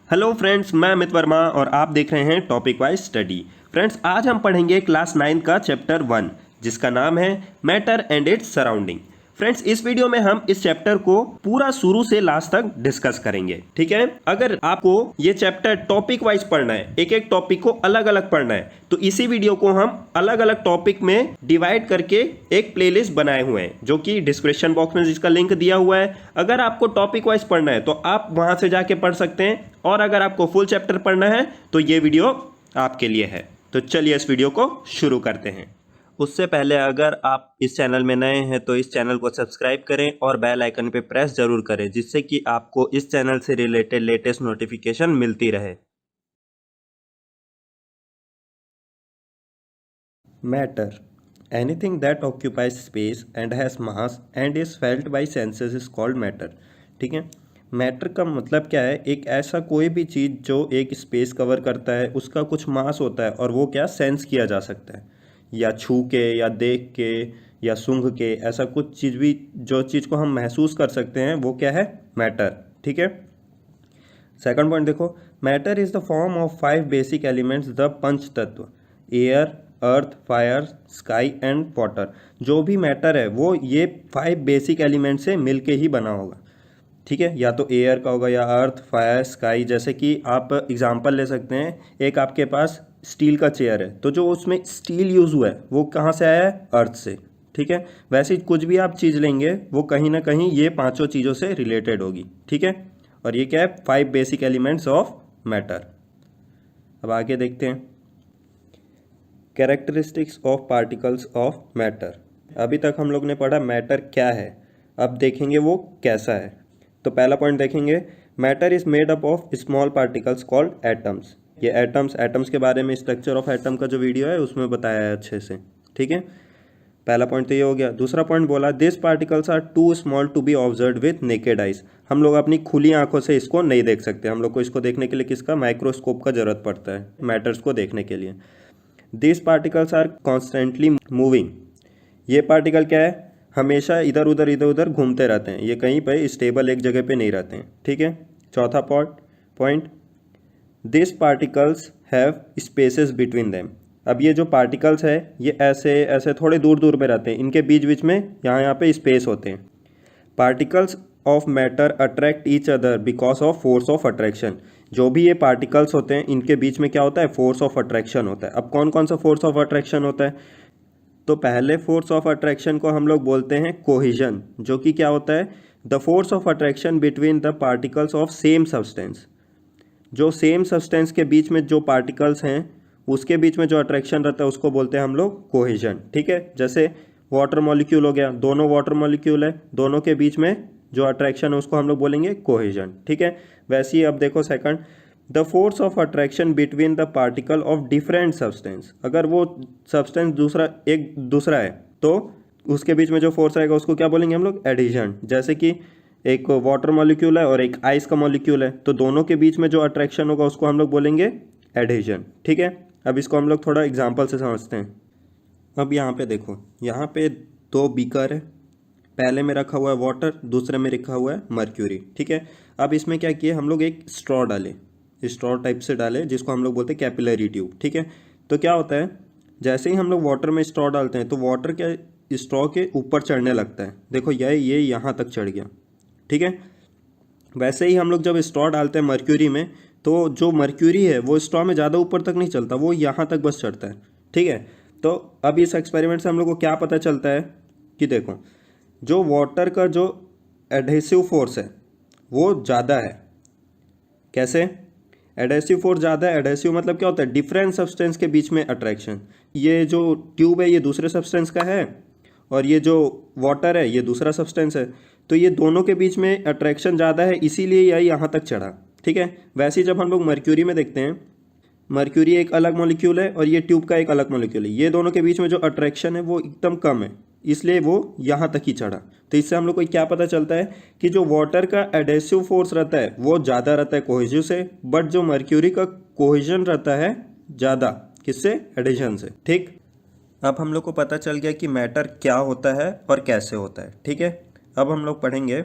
Hello friends, मैं अमित वर्मा और आप देख रहे हैं टॉपिक वाइज स्टडी। फ्रेंड्स, आज हम पढ़ेंगे क्लास 9 का चैप्टर 1 जिसका नाम है matter and its surrounding. Friends, इस वीडियो में हम इस चैप्टर को पूरा शुरू से लास्ट तक डिस्कस करेंगे। ठीक है, अगर आपको ये चैप्टर टॉपिक वाइज पढ़ना है, एक एक टॉपिक को अलग अलग पढ़ना है, तो इसी वीडियो को हम अलग अलग टॉपिक में डिवाइड करके एक प्लेलिस्ट बनाए हुए हैं जो कि डिस्क्रिप्शन बॉक्स में जिसका लिंक दिया हुआ है। अगर आपको टॉपिक वाइज पढ़ना है तो आप वहां से जाके पढ़ सकते हैं, और अगर आपको फुल चैप्टर पढ़ना है तो ये वीडियो आपके लिए है। तो चलिए इस वीडियो को शुरू करते हैं। उससे पहले अगर आप इस चैनल में नए हैं तो इस चैनल को सब्सक्राइब करें और बेल आइकन पे प्रेस जरूर करें, जिससे कि आपको इस चैनल से रिलेटेड लेटेस्ट नोटिफिकेशन मिलती रहे। Matter, anything that occupies space and has mass and is felt by senses is called matter. ठीक है, मैटर का मतलब क्या है? एक ऐसा कोई भी चीज़ जो एक स्पेस कवर करता है, उसका कुछ मास होता है और वो क्या सेंस किया जा सकता है, या छू के या देख के या सूंघ के, ऐसा कुछ चीज़ भी जो चीज़ को हम महसूस कर सकते हैं वो क्या है? मैटर। ठीक है, सेकंड पॉइंट देखो, matter is the form of 5 basic elements the panch tatva, air, earth, fire, sky and water. जो भी मैटर है वो ये 5 बेसिक एलिमेंट से मिलके ही बना होगा। ठीक है, या तो एयर का होगा या अर्थ, फायर, स्काई। जैसे कि आप एग्जांपल ले सकते हैं, एक आपके पास स्टील का चेयर है तो जो उसमें स्टील यूज़ हुआ है वो कहाँ से आया है? अर्थ से। ठीक है, वैसे ही कुछ भी आप चीज़ लेंगे वो कहीं ना कहीं ये पांचों चीज़ों से रिलेटेड होगी। ठीक है, और ये क्या है? 5 बेसिक एलिमेंट्स ऑफ मैटर। अब आगे देखते हैं, characteristics of particles of matter. अभी तक हम लोग ने पढ़ा मैटर क्या है, अब देखेंगे वो कैसा है। तो पहला पॉइंट देखेंगे, matter is made up of small particles called atoms. ये एटम्स के बारे में स्ट्रक्चर ऑफ एटम का जो वीडियो है उसमें बताया है अच्छे से। ठीक है, पहला पॉइंट तो ये हो गया। दूसरा पॉइंट बोला, this particles are too small to be observe with naked eyes. हम लोग अपनी खुली आंखों से इसको नहीं देख सकते, हम लोग को इसको देखने के लिए किसका? माइक्रोस्कोप का जरूरत पड़ता है मैटर्स को देखने के लिए। This particles are constantly moving. ये पार्टिकल क्या है? हमेशा इधर उधर घूमते रहते हैं, ये कहीं पे स्टेबल एक जगह पे नहीं रहते हैं। ठीक है, चौथा point, this particles have spaces between them. अब ये जो पार्टिकल्स है ये ऐसे ऐसे थोड़े दूर दूर में रहते हैं, इनके बीच बीच में यहाँ पे स्पेस होते हैं। Particles of matter attract each other because of force of attraction. जो भी ये पार्टिकल्स होते हैं इनके बीच में क्या होता है? फोर्स ऑफ अट्रैक्शन होता है। अब कौन कौन सा फोर्स ऑफ अट्रैक्शन होता है? तो पहले फोर्स ऑफ अट्रैक्शन को हम लोग बोलते हैं कोहिजन, जो कि क्या होता है? The force of attraction between the particles of same substance. जो सेम सब्सटेंस के बीच में जो पार्टिकल्स हैं उसके बीच में जो अट्रैक्शन रहता है उसको बोलते हैं हम लोग कोहिजन। ठीक है, जैसे वाटर मॉलिक्यूल हो गया, दोनों वाटर मॉलिक्यूल है, दोनों के बीच में जो अट्रैक्शन है उसको हम लोग बोलेंगे कोहिजन। ठीक है, वैसे ही अब देखो second, the force of attraction between the particle of different substance. अगर वो सब्सटेंस दूसरा है तो उसके बीच में जो फोर्स आएगा उसको क्या बोलेंगे हम लोग? एडिशन। जैसे कि एक वाटर मॉलिक्यूल है और एक आइस का मॉलिक्यूल है, तो दोनों के बीच में जो अट्रैक्शन होगा उसको हम लोग बोलेंगे एडिशन। ठीक है, अब इसको हम लोग थोड़ा एग्जाम्पल से समझते हैं। अब यहाँ पे देखो, यहाँ पे 2 बीकर है, पहले में रखा हुआ है वाटर, दूसरे में रखा हुआ है मर्क्यूरी। ठीक है, अब इसमें क्या किए हम लोग? एक स्ट्रॉ डाले, स्ट्रॉ टाइप से डाले जिसको हम लोग बोलते हैं कैपिलरी ट्यूब। ठीक है, तो क्या होता है, जैसे ही हम लोग वाटर में स्ट्रॉ डालते हैं तो वाटर क्या स्ट्रॉ के ऊपर चढ़ने लगता है। देखो ये यहाँ तक चढ़ गया। ठीक है, वैसे ही हम लोग जब स्ट्रॉ डालते हैं मर्क्यूरी में तो जो मर्क्यूरी है वो स्ट्रॉ में ज़्यादा ऊपर तक नहीं चलता, वो यहाँ तक बस चढ़ता है। ठीक है, तो अब इस एक्सपेरिमेंट से हम लोग को क्या पता चलता है कि देखो, जो वाटर का जो एडहेसिव फोर्स है वो ज़्यादा है। कैसे? एडहेसिव फोर्स ज़्यादा है। एडहेसिव मतलब क्या होता है? डिफरेंट सब्सटेंस के बीच में अट्रैक्शन। ये जो ट्यूब है ये दूसरे सब्सटेंस का है और ये जो वाटर है ये दूसरा सब्सटेंस है, तो ये दोनों के बीच में अट्रैक्शन ज़्यादा है, इसीलिए यह यहाँ तक चढ़ा। ठीक है, वैसे ही जब हम लोग मर्क्यूरी में देखते हैं, मर्क्यूरी एक अलग मॉलिक्यूल है और ये ट्यूब का एक अलग मॉलिक्यूल है, ये दोनों के बीच में जो अट्रैक्शन है वो एकदम कम है, इसलिए वो यहाँ तक ही चढ़ा। तो इससे हम लोग को क्या पता चलता है कि जो वाटर का एडहेसिव फोर्स रहता है वो ज़्यादा रहता है कोहेसिव से, बट जो मर्क्यूरी का कोहेजन रहता है ज़्यादा, किससे? एडिशन से। ठीक, अब हम लोग को पता चल गया कि मैटर क्या होता है और कैसे होता है। ठीक है, अब हम लोग पढ़ेंगे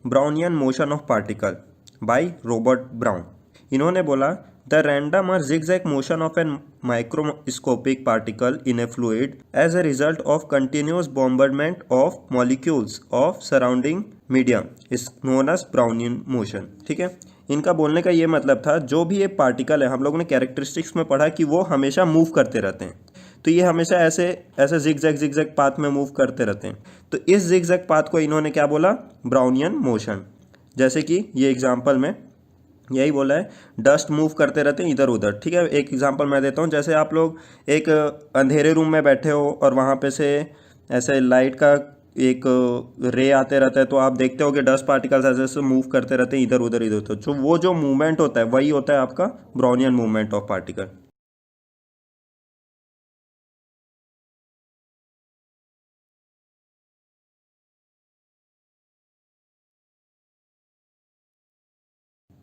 Brownian motion of particle by Robert brown. इन्होंने बोला द रैंडम और zigzag motion of an microscopic particle in a fluid as a result of continuous bombardment of molecules of surrounding medium is known as Brownian motion। ठीक है, इनका बोलने का ये मतलब था जो भी ये पार्टिकल है, हम लोगों ने कैरेक्टरिस्टिक्स में पढ़ा कि वो हमेशा मूव करते रहते हैं, तो ये हमेशा ऐसे ऐसे जिगजैग पाथ में मूव करते रहते हैं। तो इस जिगजैग पाथ को इन्होंने क्या बोला, ब्राउनियन मोशन। जैसे कि ये एग्जांपल में यही बोला है, डस्ट मूव करते रहते हैं इधर उधर। ठीक है, एक एग्जांपल मैं देता हूँ। जैसे आप लोग एक अंधेरे रूम में बैठे हो और वहाँ पे से ऐसे लाइट का एक रे आते रहता है, तो आप देखते हो कि डस्ट पार्टिकल्स ऐसे ऐसे मूव करते रहते हैं इधर उधर इधर उधर। तो वो जो मूवमेंट होता है वही होता है आपका Brownian movement of particle.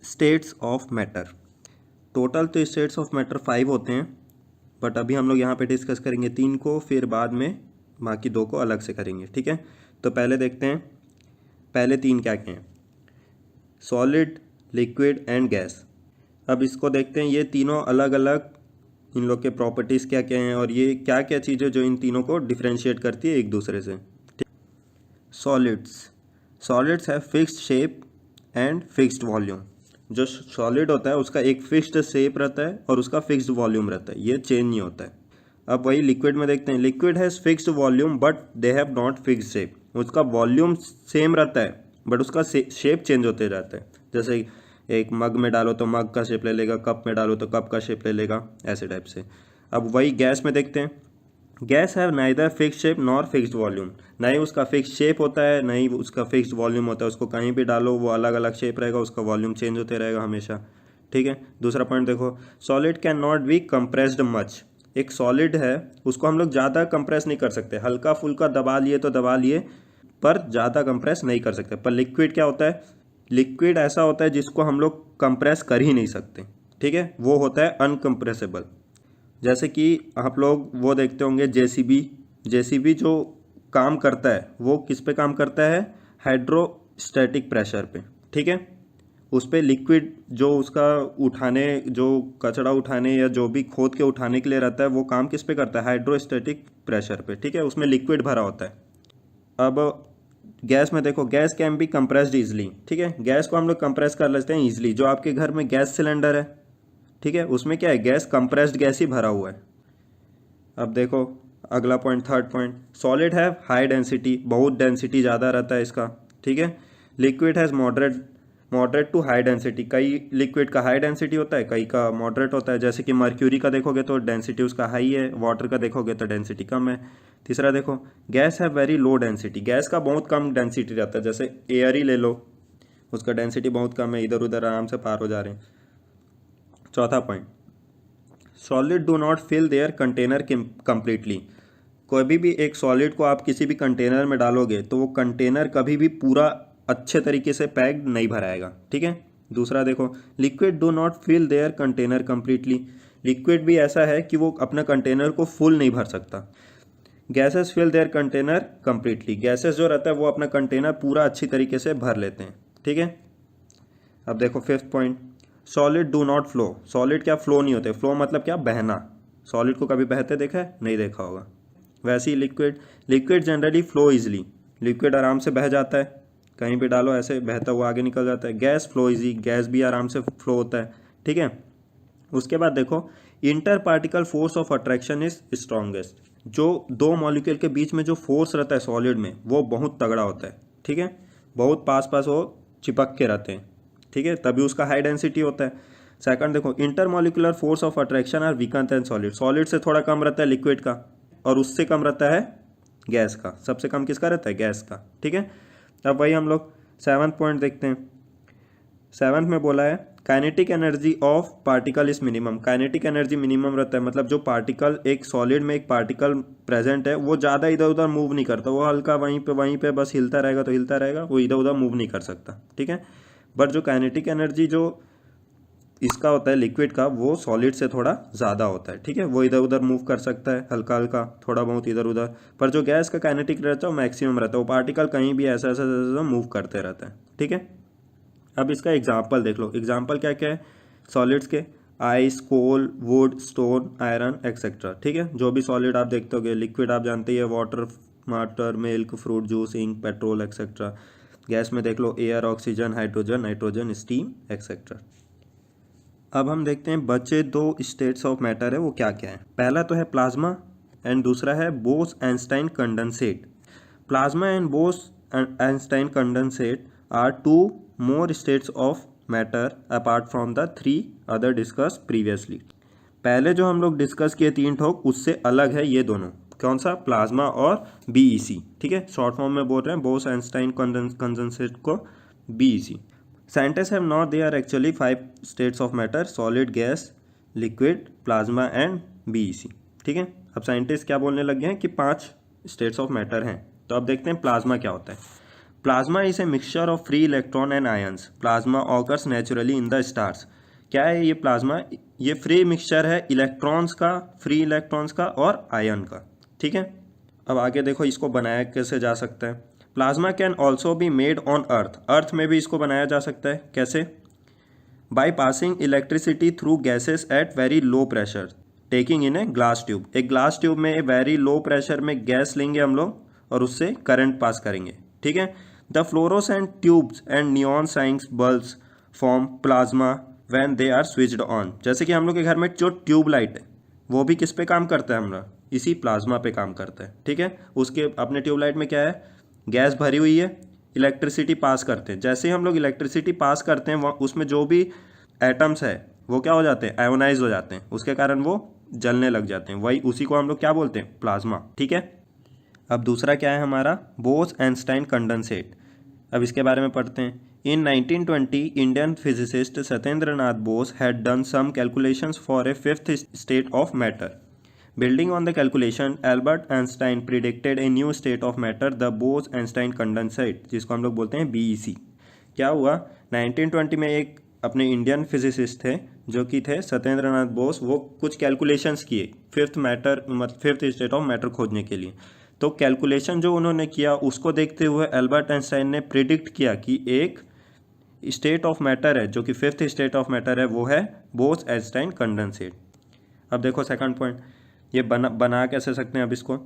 States of matter, total तो स्टेट्स ऑफ मैटर 5 होते हैं, बट अभी हम लोग यहाँ पे डिस्कस करेंगे 3 को, फिर बाद में बाकी 2 को अलग से करेंगे। ठीक है, तो पहले देखते हैं पहले 3 क्या क्या हैं, सॉलिड, लिक्विड एंड गैस। अब इसको देखते हैं, ये तीनों अलग अलग इन लोग के प्रॉपर्टीज़ क्या क्या हैं और ये क्या क्या चीज़ें जो इन तीनों को डिफ्रेंशिएट करती है एक दूसरे से। Solids, solids have fixed shape and fixed volume. जो सॉलिड होता है उसका एक फिक्स्ड शेप रहता है और उसका फिक्स्ड वॉल्यूम रहता है, ये चेंज नहीं होता है। अब वही लिक्विड में देखते हैं, liquid has fixed volume but they have not fixed shape. उसका वॉल्यूम सेम रहता है बट उसका शेप चेंज होते रहता है। जैसे एक मग में डालो तो मग का शेप ले लेगा, कप में डालो तो कप का शेप ले लेगा, ऐसे टाइप से। अब वही गैस में देखते हैं, guys have neither fixed shape nor fixed volume. ना ही उसका फिक्स्ड शेप होता है ना ही उसका फिक्स्ड वॉल्यूम होता है, उसको कहीं भी डालो वो अलग अलग शेप रहेगा, उसका वॉल्यूम चेंज होते रहेगा हमेशा। ठीक है, दूसरा पॉइंट देखो, solid can not be compressed much. एक सॉलिड है उसको हम लोग ज़्यादा कंप्रेस नहीं कर सकते, हल्का फुल्का दबा लिए तो दबा लिए, पर ज़्यादा कंप्रेस नहीं कर सकते। पर लिक्विड क्या होता है, लिक्विड ऐसा होता है जिसको हम लोग कंप्रेस कर ही नहीं सकते। ठीक है, वो होता है अनकंप्रेसेबल। जैसे कि आप लोग वो देखते होंगे जेसीबी, जेसीबी जो काम करता है वो किस पे काम करता है, हाइड्रोस्टैटिक प्रेशर पे। ठीक है, उस पर लिक्विड जो उसका उठाने, जो कचरा उठाने या जो भी खोद के उठाने के लिए रहता है वो काम किस पे करता है, हाइड्रोस्टैटिक प्रेशर पे। ठीक है, उसमें लिक्विड भरा होता है। अब गैस में देखो, gas can B compressed easily. ठीक है, गैस को हम लोग कंप्रेस कर लेते हैं ईजिली। जो आपके घर में गैस सिलेंडर है, ठीक है, उसमें क्या है, गैस कंप्रेस्ड गैस ही भरा हुआ है। अब देखो अगला पॉइंट, थर्ड पॉइंट, सॉलिड है हाई डेंसिटी, बहुत डेंसिटी ज़्यादा रहता है इसका। ठीक है, liquid has moderate to high density. कई लिक्विड का हाई डेंसिटी होता है, कई का मॉडरेट होता है। जैसे कि मर्क्यूरी का देखोगे तो डेंसिटी उसका हाई है, वाटर का देखोगे तो डेंसिटी कम है। तीसरा देखो, गैस है वेरी लो डेंसिटी, गैस का बहुत कम डेंसिटी रहता है। जैसे एयर ही ले लो, उसका डेंसिटी बहुत कम है, इधर उधर आराम से पार हो जा रहे हैं। चौथा point, solid do not fill their container completely. कोई भी एक सॉलिड को आप किसी भी कंटेनर में डालोगे तो वो कंटेनर कभी भी पूरा अच्छे तरीके से पैक्ड नहीं भराएगा। ठीक है, दूसरा देखो, liquid do not fill their container completely. Liquid भी ऐसा है कि वो अपना कंटेनर को फुल नहीं भर सकता। Gases fill their container completely, gases जो रहता है वो अपना कंटेनर पूरा अच्छी तरीके से भर लेते हैं। ठीक है, अब देखो fifth point, solid do not flow. Solid क्या, फ्लो नहीं होते। फ्लो मतलब क्या, बहना। सॉलिड को कभी बहते देखा है, नहीं देखा होगा। वैसे ही liquid, liquid generally flow easily, liquid आराम से बह जाता है, कहीं भी डालो ऐसे बहता हुआ आगे निकल जाता है। गैस फ्लो इजी, गैस भी आराम से फ्लो होता है। ठीक है, उसके बाद देखो, inter particle force of attraction is strongest. जो दो मॉलिक्यूल के बीच में जो फोर्स रहता है सॉलिड में वो बहुत तगड़ा होता है। ठीक है, बहुत पास पास वो चिपक के रहते हैं। ठीक है, तभी उसका हाई डेंसिटी होता है। सेकंड देखो, intermolecular force of attraction are weaker than solid. Solid से थोड़ा कम रहता है लिक्विड का और उससे कम रहता है गैस का। सबसे कम किसका रहता है, गैस का। ठीक है, अब वही हम लोग सेवन्थ पॉइंट देखते हैं। सेवन्थ में बोला है kinetic energy of particle is minimum. Kinetic energy minimum रहता है, मतलब जो पार्टिकल, एक सॉलिड में एक पार्टिकल प्रेजेंट है वो ज़्यादा इधर उधर मूव नहीं करता, वो हल्का वहीं पे बस हिलता रहेगा तो हिलता रहेगा, वो इधर उधर मूव नहीं कर सकता। ठीक है, बट जो काइनेटिक एनर्जी जो इसका होता है लिक्विड का, वो सॉलिड से थोड़ा ज़्यादा होता है। ठीक है, वो इधर उधर मूव कर सकता है हल्का हल्का, थोड़ा बहुत इधर उधर। पर जो गैस का काइनेटिक रहता है वो मैक्सिमम रहता है, वो पार्टिकल कहीं भी ऐसा ऐसा ऐसा मूव करते रहता है। ठीक है, अब इसका एग्जाम्पल देख लो। एग्जाम्पल क्या क्या है, सॉलिड्स के ice, coal, wood, stone, iron etcetera. ठीक है, जो भी सॉलिड आप देखते होगे, लिक्विड आप जानते ही है, water, milk, fruit juice, ink, petrol etcetera. Gas में देख लो air, oxygen, hydrogen, nitrogen, steam etcetera. अब हम देखते हैं बचे दो स्टेट्स ऑफ मैटर है वो क्या क्या है। पहला तो है प्लाज्मा एंड दूसरा है Bose Einstein condensate. Plasma and Bose Einstein condensate are two more states of matter apart from the 3 other discuss previously. पहले जो हम लोग डिस्कस किए 3 ठोक, उससे अलग है ये दोनों। कौन सा? प्लाज्मा और बीईसी। ठीक है, शॉर्ट फॉर्म में बोल रहे हैं बोस-आइंस्टाइन कंडेंसेट को BEC. Scientists have now there are actually 5 states of matter: solid, gas, liquid, plasma and BEC। ठीक है, अब साइंटिस्ट क्या बोलने लगे हैं कि 5 स्टेट्स ऑफ मैटर हैं। तो अब देखते हैं प्लाज्मा क्या होता है। Plasma is a mixture of free electron and ions. Plasma occurs naturally in the stars. क्या है ये प्लाज्मा? ये फ्री मिक्सचर है इलेक्ट्रॉन्स का, फ्री इलेक्ट्रॉन्स का और आयन का। ठीक है, अब आगे देखो इसको बनाया कैसे जा सकता है। Plasma can also be made on earth. Earth में भी इसको बनाया जा सकता है। कैसे? By passing electricity through gases at very low pressure, taking in a glass tube. एक ग्लास ट्यूब में वेरी लो प्रेशर में गैस लेंगे हम लोग और उससे करंट पास करेंगे। ठीक है, the fluorescent tubes and neon signs bulbs form plasma when they are switched on. जैसे कि हम लोग के घर में जो ट्यूब लाइट है वो भी किस पे काम करता है हमारा? इसी प्लाज्मा पे काम करता है। ठीक है, उसके अपने ट्यूब लाइट में क्या है? गैस भरी हुई है, इलेक्ट्रिसिटी पास करते हैं। जैसे ही हम लोग इलेक्ट्रिसिटी पास करते हैं वहाँ उसमें जो भी एटम्स है वो क्या हो जाते हैं? आयोनाइज हो जाते हैं, उसके कारण वो जलने लग जाते हैं। वही उसी को हम लोग क्या बोलते हैं? प्लाज्मा। ठीक है, अब दूसरा क्या है हमारा? बोस-आइंस्टाइन कंडेंसेट। अब इसके बारे में पढ़ते हैं। In 1920 Indian physicist Satyendra Nath Bose had done some calculations for a 5th state of matter. Building on the calculation, Albert Einstein predicted a new state of matter, the Bose-Einstein condensate, जिसको हम लोग बोलते हैं BEC। क्या हुआ? 1920 में एक अपने इंडियन फिजिसिस्ट थे जो कि थे सत्येंद्र नाथ बोस। वो कुछ कैलकुलेशंस किए 5th स्टेट ऑफ मैटर खोजने के लिए। तो कैलकुलेशन जो उन्होंने किया उसको देखते हुए एल्बर्ट आइंस्टाइन ने प्रिडिक्ट किया कि एक स्टेट ऑफ मैटर है जो कि 5th स्टेट ऑफ मैटर है, वो है बोस-आइंस्टाइन कंडेंसेट। अब देखो सेकंड पॉइंट, ये बना कैसे सकते हैं अब इसको।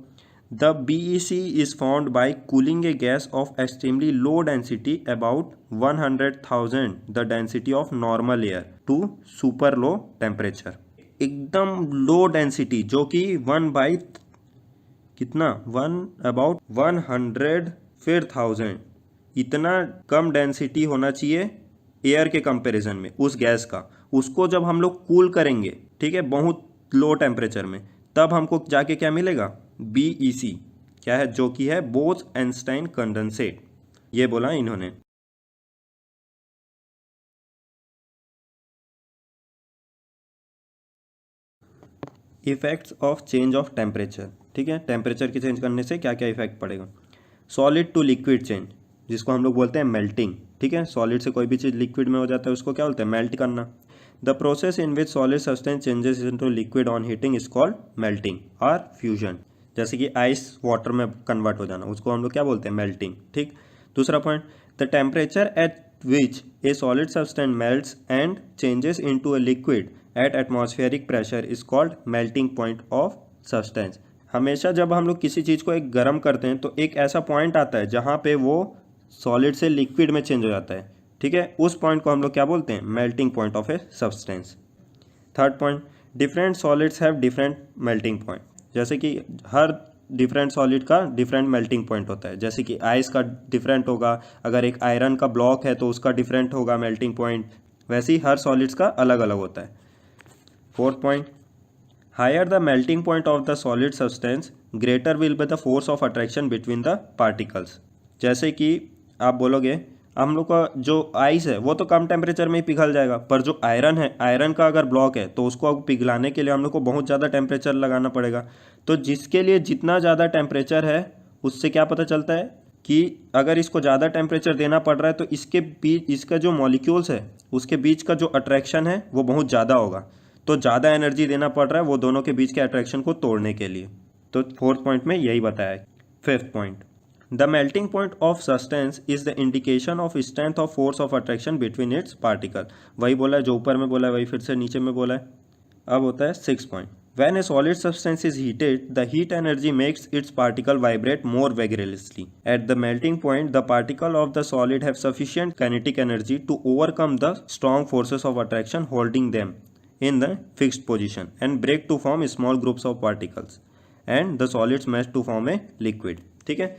The BEC is found by cooling a gas of extremely low density about 100,000 the density of normal air to super low temperature. एकदम लो डेंसिटी जो कि 1 कितना 1 100 फिर 1000, इतना कम डेंसिटी होना चाहिए एयर के कंपैरिजन में उस गैस का। उसको जब हम लोग कूल करेंगे, ठीक है, बहुत लो टेम्परेचर में, तब हमको जाके क्या मिलेगा? BEC। क्या है? जो कि है बोस-आइंस्टाइन कंडेंसेट। ये बोला इन्होंने। Effects of change of temperature. ठीक है, टेम्परेचर की चेंज करने से क्या क्या इफेक्ट पड़ेगा। सॉलिड टू लिक्विड चेंज, जिसको हम लोग बोलते हैं मेल्टिंग। ठीक है, सॉलिड से कोई भी चीज़ लिक्विड में हो जाता है उसको क्या बोलते हैं? मेल्ट करना। The process in which solid substance changes into liquid on heating is called melting और फ्यूजन। जैसे कि आइस वाटर में कन्वर्ट हो जाना, उसको हम लोग क्या बोलते हैं? मेल्टिंग। ठीक, दूसरा point, the temperature at which A solid substance melts and changes into a liquid at atmospheric pressure is called melting point of substance. हमेशा जब हम लोग किसी चीज़ को एक गर्म करते हैं तो एक ऐसा पॉइंट आता है जहाँ पे वो सॉलिड से लिक्विड में चेंज हो जाता है। ठीक है, उस पॉइंट को हम लोग क्या बोलते हैं? Melting point of a substance. Third point, different solids have different melting point. जैसे कि हर डिफरेंट सॉलिड का डिफरेंट मेल्टिंग पॉइंट होता है। जैसे कि आइस का डिफरेंट होगा, अगर एक आयरन का ब्लॉक है तो उसका डिफरेंट होगा मेल्टिंग पॉइंट। वैसे ही हर सॉलिड्स का अलग अलग होता है। Fourth point, higher the melting point of the solid substance greater will be the force of attraction between the particles. जैसे कि आप बोलोगे हम लोग का जो आइस है वो तो कम टेम्परेचर में ही पिघल जाएगा, पर जो आयरन है, आयरन का अगर ब्लॉक है तो उसको पिघलाने के लिए हम लोग को बहुत ज़्यादा टेम्परेचर लगाना पड़ेगा। तो जिसके लिए जितना ज़्यादा टेम्परेचर है उससे क्या पता चलता है कि अगर इसको ज़्यादा टेम्परेचर देना पड़ रहा है तो इसके बीच इसका जो मॉलिक्यूल्स है उसके बीच का जो अट्रैक्शन है वो बहुत ज़्यादा होगा। तो ज़्यादा एनर्जी देना पड़ रहा है वो दोनों के बीच के अट्रैक्शन को तोड़ने के लिए। तो फोर्थ पॉइंट में यही बताया है। Fifth point, the melting point of substance is the indication of strength of force of attraction between its particle. वही बोला है जो ऊपर में बोला है, वही फिर से नीचे में बोला है। अब होता है 6 point. When a solid substance is heated, the heat energy makes its particle vibrate more vigorously. At the melting point, the particle of the solid have sufficient kinetic energy to overcome the strong forces of attraction holding them in the fixed position and break to form small groups of particles. And the solids mesh to form a liquid. ठीक है,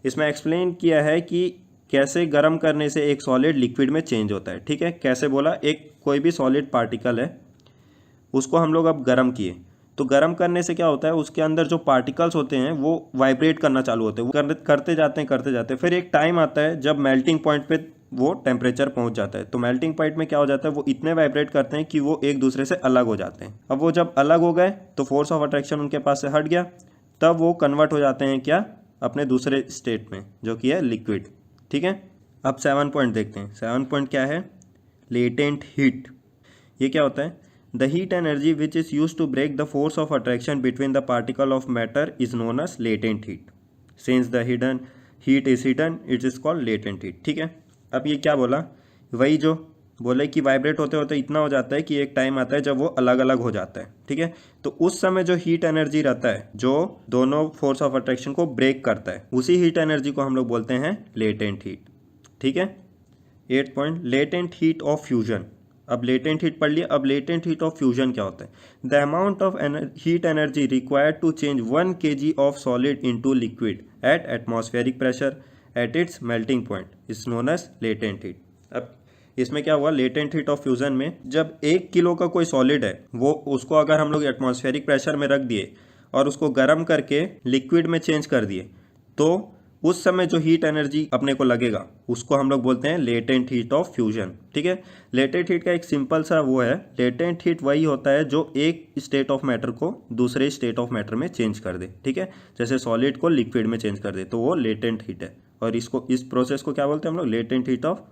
इसमें explain किया है कि कैसे गर्म करने से एक सॉलिड लिक्विड में चेंज होता है। ठीक है, कैसे बोला, एक कोई भी सॉलिड पार्टिकल है, उसको हम लोग अब गर्म किए, तो गर्म करने से क्या होता है, उसके अंदर जो पार्टिकल्स होते हैं वो वाइब्रेट करना चालू होते हैं, वो करते जाते हैं, फिर एक टाइम आता है जब मेल्टिंग पॉइंट पे वो टेम्परेचर पहुंच जाता है। तो मेल्टिंग पॉइंट में क्या हो जाता है, वो इतने वाइब्रेट करते हैं कि वो एक दूसरे से अलग हो जाते हैं। अब वो जब अलग हो गए तो फोर्स ऑफ अट्रैक्शन उनके पास से हट गया, तब वो कन्वर्ट हो जाते हैं क्या, अपने दूसरे स्टेट में, जो कि है लिक्विड। ठीक है, अब 7 पॉइंट देखते हैं। 7 पॉइंट क्या है, लेटेंट हीट। ये क्या होता है, the heat energy which is used to break the force of attraction between the particle of matter is known as latent heat. Since the heat is hidden, it is called latent heat. ठीक है, अब ये क्या बोला, वही जो बोले कि वाइब्रेट होते होते इतना हो जाता है कि एक टाइम आता है जब वो अलग अलग हो जाता है। ठीक है, तो उस समय जो हीट एनर्जी रहता है जो दोनों फोर्स ऑफ अट्रैक्शन को ब्रेक करता है, उसी हीट एनर्जी को हम लोग बोलते हैं लेटेंट हीट। ठीक है, 8 point, latent heat of fusion. अब लेटेंट हीट पढ़ लिया, अब लेटेंट हीट ऑफ फ्यूजन क्या होता है, the amount of heat energy required to change 1 kg of solid into liquid at atmospheric pressure at its melting point is known as latent heat. अब इसमें क्या हुआ, लेटेंट हीट ऑफ फ्यूजन में जब 1 kilo का कोई सॉलिड है, वो उसको अगर हम लोग एटमॉस्फेरिक प्रेशर में रख दिए और उसको गर्म करके लिक्विड में चेंज कर दिए, तो उस समय जो हीट एनर्जी अपने को लगेगा उसको हम लोग बोलते हैं लेटेंट हीट ऑफ फ्यूजन। ठीक है, लेटेंट हीट का एक सिंपल सा वो है, लेटेंट हीट वही होता है जो एक स्टेट ऑफ मैटर को दूसरे स्टेट ऑफ मैटर में चेंज कर दे। ठीक है, जैसे सॉलिड को लिक्विड में चेंज कर दे, तो वो लेटेंट हीट है, और इसको, इस प्रोसेस को क्या बोलते हैं हम लोग, लेटेंट हीट ऑफ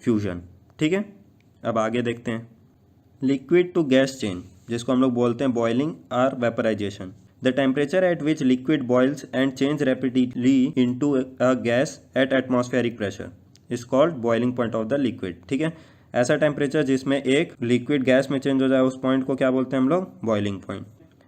फ्यूजन। ठीक है, अब आगे देखते हैं, लिक्विड टू गैस चेंज, जिसको हम लोग बोलते हैं बॉइलिंग और vaporisation. The temperature at which liquid boils and change rapidly into a gas at atmospheric pressure is called boiling point of the liquid. ठीक है, ऐसा टेम्परेचर जिसमें एक लिक्विड गैस में चेंज हो जाए, उस पॉइंट को क्या बोलते हैं हम लोग, boiling point.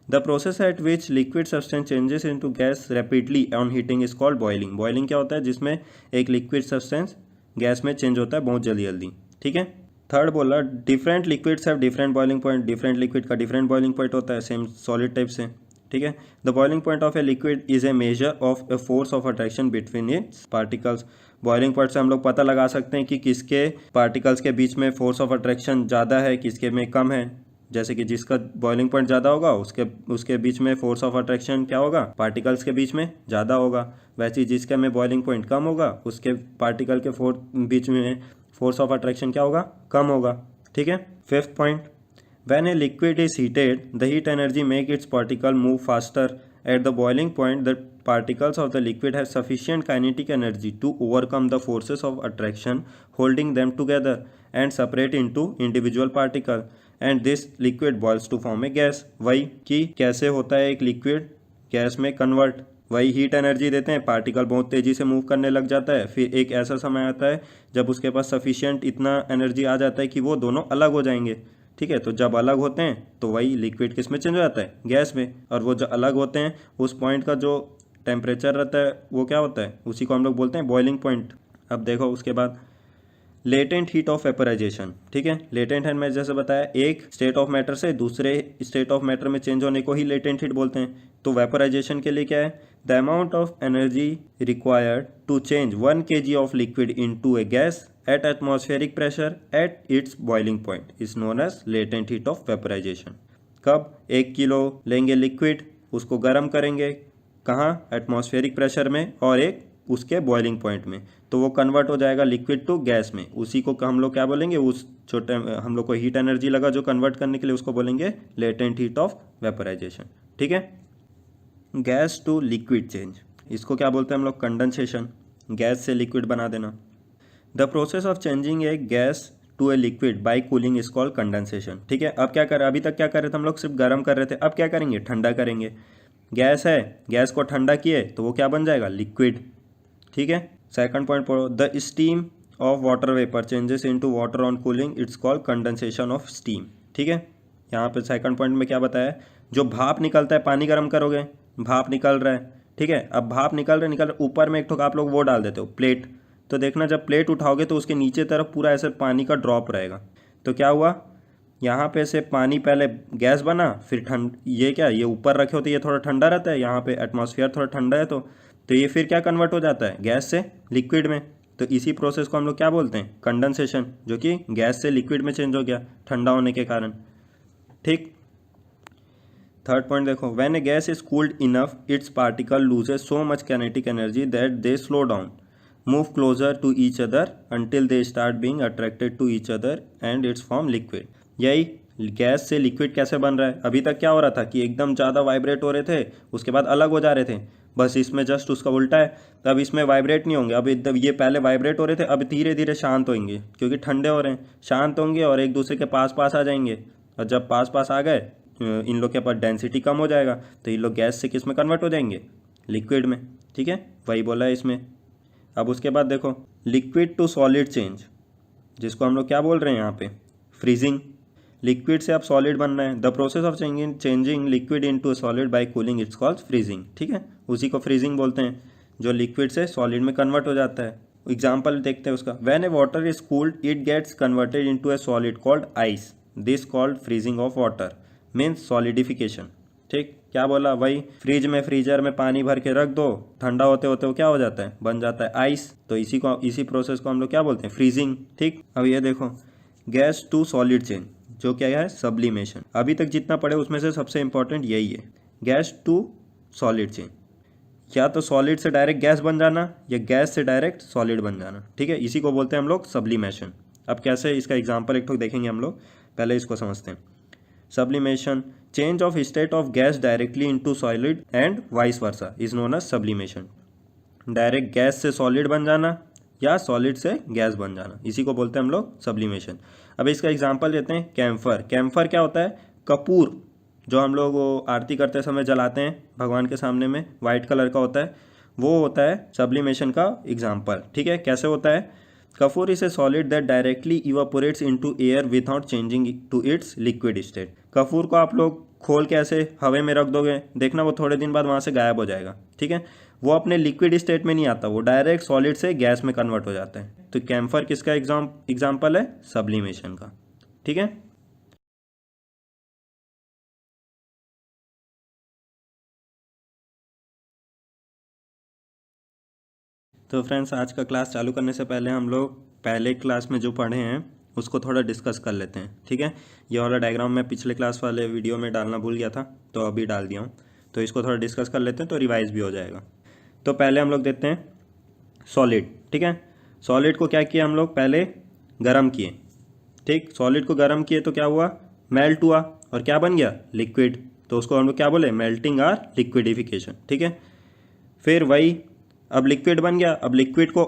The process at which liquid substance changes into gas rapidly on heating is called boiling. Boiling क्या होता है, जिसमें एक लिक्विड सब्सटेंस गैस में चेंज होता है बहुत जल्दी जल्दी। ठीक है, थर्ड बोला, different liquids have different boiling point. Different liquid का डिफरेंट बॉइलिंग पॉइंट होता है, सेम सॉलिड टाइप से। ठीक है, the boiling point of a liquid is a measure of a force of attraction between its particles. Boiling point से हम लोग पता लगा सकते हैं कि किसके पार्टिकल्स के बीच में फोर्स ऑफ अट्रैक्शन ज़्यादा है, किसके में कम है। जैसे कि जिसका बॉइलिंग पॉइंट ज़्यादा होगा उसके बीच में फोर्स ऑफ अट्रैक्शन क्या होगा, पार्टिकल्स के बीच में ज़्यादा होगा। वैसे जिसके में बॉइलिंग पॉइंट कम होगा, उसके पार्टिकल के बीच में फोर्स ऑफ अट्रैक्शन क्या होगा, कम होगा। ठीक है, 5th point, when a liquid is heated, the heat energy make its particle move faster. At the boiling point, the particles of the liquid have sufficient kinetic energy to overcome the forces of attraction holding them together and separate into individual particles, and this liquid boils to form a gas. वही कि कैसे होता है एक liquid gas में convert, वही heat energy देते हैं, पार्टिकल बहुत तेज़ी से मूव करने लग जाता है, फिर एक ऐसा समय आता है जब उसके पास सफिशिएंट इतना एनर्जी आ जाता है कि वो दोनों अलग हो जाएंगे। ठीक है, तो जब अलग होते हैं तो वही लिक्विड किस में चेंज हो जाता है, गैस में, और वो जो अलग होते हैं उस पॉइंट का जो टेम्परेचर रहता है वो क्या होता है, उसी को हम लोग बोलते हैं बॉइलिंग पॉइंट। अब देखो उसके बाद लेटेंट हीट ऑफ वेपराइजेशन। ठीक है, लेटेंट है, मैं जैसे बताया, एक स्टेट ऑफ मैटर से दूसरे स्टेट ऑफ मैटर में चेंज होने को ही लेटेंट हीट बोलते हैं। तो वेपराइजेशन के लिए क्या है, the amount of energy required to change 1 kg of liquid into a gas at atmospheric pressure at its boiling point is known as latent heat of vaporization. कब 1 किलो लेंगे liquid, उसको गर्म करेंगे कहाँ, एटमॉस्फेरिक प्रेशर में, और एक उसके बॉइलिंग पॉइंट में, तो वो कन्वर्ट हो जाएगा लिक्विड टू गैस में। उसी को हम लोग क्या बोलेंगे, उस छोटे हम लोग को हीट एनर्जी लगा जो कन्वर्ट करने के लिए, उसको बोलेंगे लेटेंट हीट ऑफ वेपराइजेशन। ठीक है, गैस टू लिक्विड चेंज, इसको क्या बोलते हैं हम लोग, कंडेंसेशन, गैस से लिक्विड बना देना। The process of changing a gas to a liquid by cooling is called condensation. ठीक है, अब क्या कर, अभी तक क्या कर रहे थे हम लोग, सिर्फ गर्म कर रहे थे, अब क्या करेंगे, ठंडा करेंगे। गैस है, गैस को ठंडा किए तो वो क्या बन जाएगा, लिक्विड। ठीक है। सेकंड पॉइंट पढ़ो, the steam of water vapour changes into water on cooling, it's called condensation of steam. ठीक है, यहाँ पे सेकंड पॉइंट में क्या बताया, जो भाप निकलता है, पानी गर्म करोगे, भाप निकल रहा है, ठीक है। अब भाप निकल रहा ऊपर में एक ठोक आप लोग वो डाल देते हो प्लेट, तो देखना जब प्लेट उठाओगे तो उसके नीचे तरफ पूरा ऐसे पानी का ड्रॉप रहेगा। तो क्या हुआ, यहाँ पे से पानी पहले गैस बना, फिर ये क्या, ये ऊपर रखे हो तो ये थोड़ा ठंडा रहता है, यहाँ पे एटमॉस्फेयर थोड़ा ठंडा है, तो ये फिर क्या कन्वर्ट हो जाता है गैस से लिक्विड में। तो इसी प्रोसेस को हम लोग क्या बोलते हैं, कंडेंसेशन, जो कि गैस से लिक्विड में चेंज हो गया ठंडा होने के कारण। ठीक। थर्ड पॉइंट देखो, when a gas is cooled enough its particle loses so much kinetic energy that they slow down, move closer to each other until they start being attracted to each other and its form liquid. यही gas से liquid कैसे बन रहा है, अभी तक क्या हो रहा था कि एकदम ज़्यादा वाइब्रेट हो रहे थे, उसके बाद अलग हो जा रहे थे, बस इसमें जस्ट उसका उल्टा है। अब इसमें वाइब्रेट नहीं होंगे, अब एकदम ये पहले वाइब्रेट हो रहे थे, अब धीरे धीरे शांत होंगे क्योंकि ठंडे हो रहे हैं, शांत होंगे और एक दूसरे के पास पास आ जाएंगे, और जब पास पास आ गए इन लोग के पास डेंसिटी कम हो जाएगा, तो इन लोग गैस से किस में कन्वर्ट हो जाएंगे, लिक्विड में। ठीक है, वही बोला है इसमें। अब उसके बाद देखो, लिक्विड टू सॉलिड चेंज, जिसको हम लोग क्या बोल रहे हैं यहाँ पे, फ्रीजिंग। लिक्विड से अब सॉलिड बनना है, the process of changing liquid into solid bye cooling, it's called freezing. ठीक है, उसी को फ्रीजिंग बोलते हैं, जो लिक्विड से सॉलिड में कन्वर्ट हो जाता है। एग्जाम्पल देखते हैं उसका, when a water is cooled it gets converted into a solid called ice, this called freezing of water, means solidification. ठीक, क्या बोला, वही फ्रिज में, फ्रीजर में पानी भर के रख दो, ठंडा होते होते वो क्या हो जाता है, बन जाता है आइस। तो इसी प्रोसेस को हम लोग क्या बोलते हैं, फ्रीजिंग। ठीक, अब ये देखो, गैस टू सॉलिड चेंज, जो क्या है, सब्लिमेशन। अभी तक जितना पढ़े उसमें से सबसे इंपॉर्टेंट यही है, गैस टू सॉलिड चेंज, या तो सॉलिड से डायरेक्ट गैस बन जाना या गैस से डायरेक्ट सॉलिड बन जाना। ठीक है, इसी को बोलते हैं हम लोग सब्लिमेशन। अब कैसे, इसका एग्जांपल एक ठोक देखेंगे हम लोग, पहले इसको समझते हैं। Sublimation, change of state of gas directly into solid and vice versa is known as sublimation. Direct gas से सॉलिड बन जाना या सॉलिड से गैस बन जाना, इसी को बोलते हैं हम लोग सब्लिमेशन। अब इसका एग्जांपल देते हैं, कैम्फर। कैम्फर क्या होता है, कपूर, जो हम लोग वो आरती करते समय जलाते हैं भगवान के सामने में, वाइट कलर का होता है, वो होता है सब्लिमेशन का एग्जांपल। ठीक है, कैसे होता है, kapoor is a solid that directly evaporates into air without changing to its liquid state. कपूर को आप लोग खोल के ऐसे हवा में रख दोगे, देखना वो थोड़े दिन बाद वहाँ से गायब हो जाएगा। ठीक है, वो अपने लिक्विड स्टेट में नहीं आता, वो डायरेक्ट सॉलिड से गैस में कन्वर्ट हो जाता है। तो कैम्फर किसका एग्जाम्पल है, सब्लिमेशन का। ठीक है, तो फ्रेंड्स आज का क्लास चालू करने से पहले हम लोग पहले क्लास में जो पढ़े हैं उसको थोड़ा डिस्कस कर लेते हैं। ठीक है, ये वाला डायग्राम मैं पिछले क्लास वाले वीडियो में डालना भूल गया था, तो अभी डाल दिया हूँ, तो इसको थोड़ा डिस्कस कर लेते हैं तो रिवाइज भी हो जाएगा। तो पहले हम लोग देखते हैं सॉलिड। ठीक है, सॉलिड को क्या किया हम लोग, पहले गर्म किए। ठीक, सॉलिड को गर्म किए तो क्या हुआ, मेल्ट हुआ और क्या बन गया, लिक्विड। तो उसको हम लोग क्या बोले, मेल्टिंग और लिक्विडिफिकेशन। ठीक है, फिर वही, अब लिक्विड बन गया, अब लिक्विड को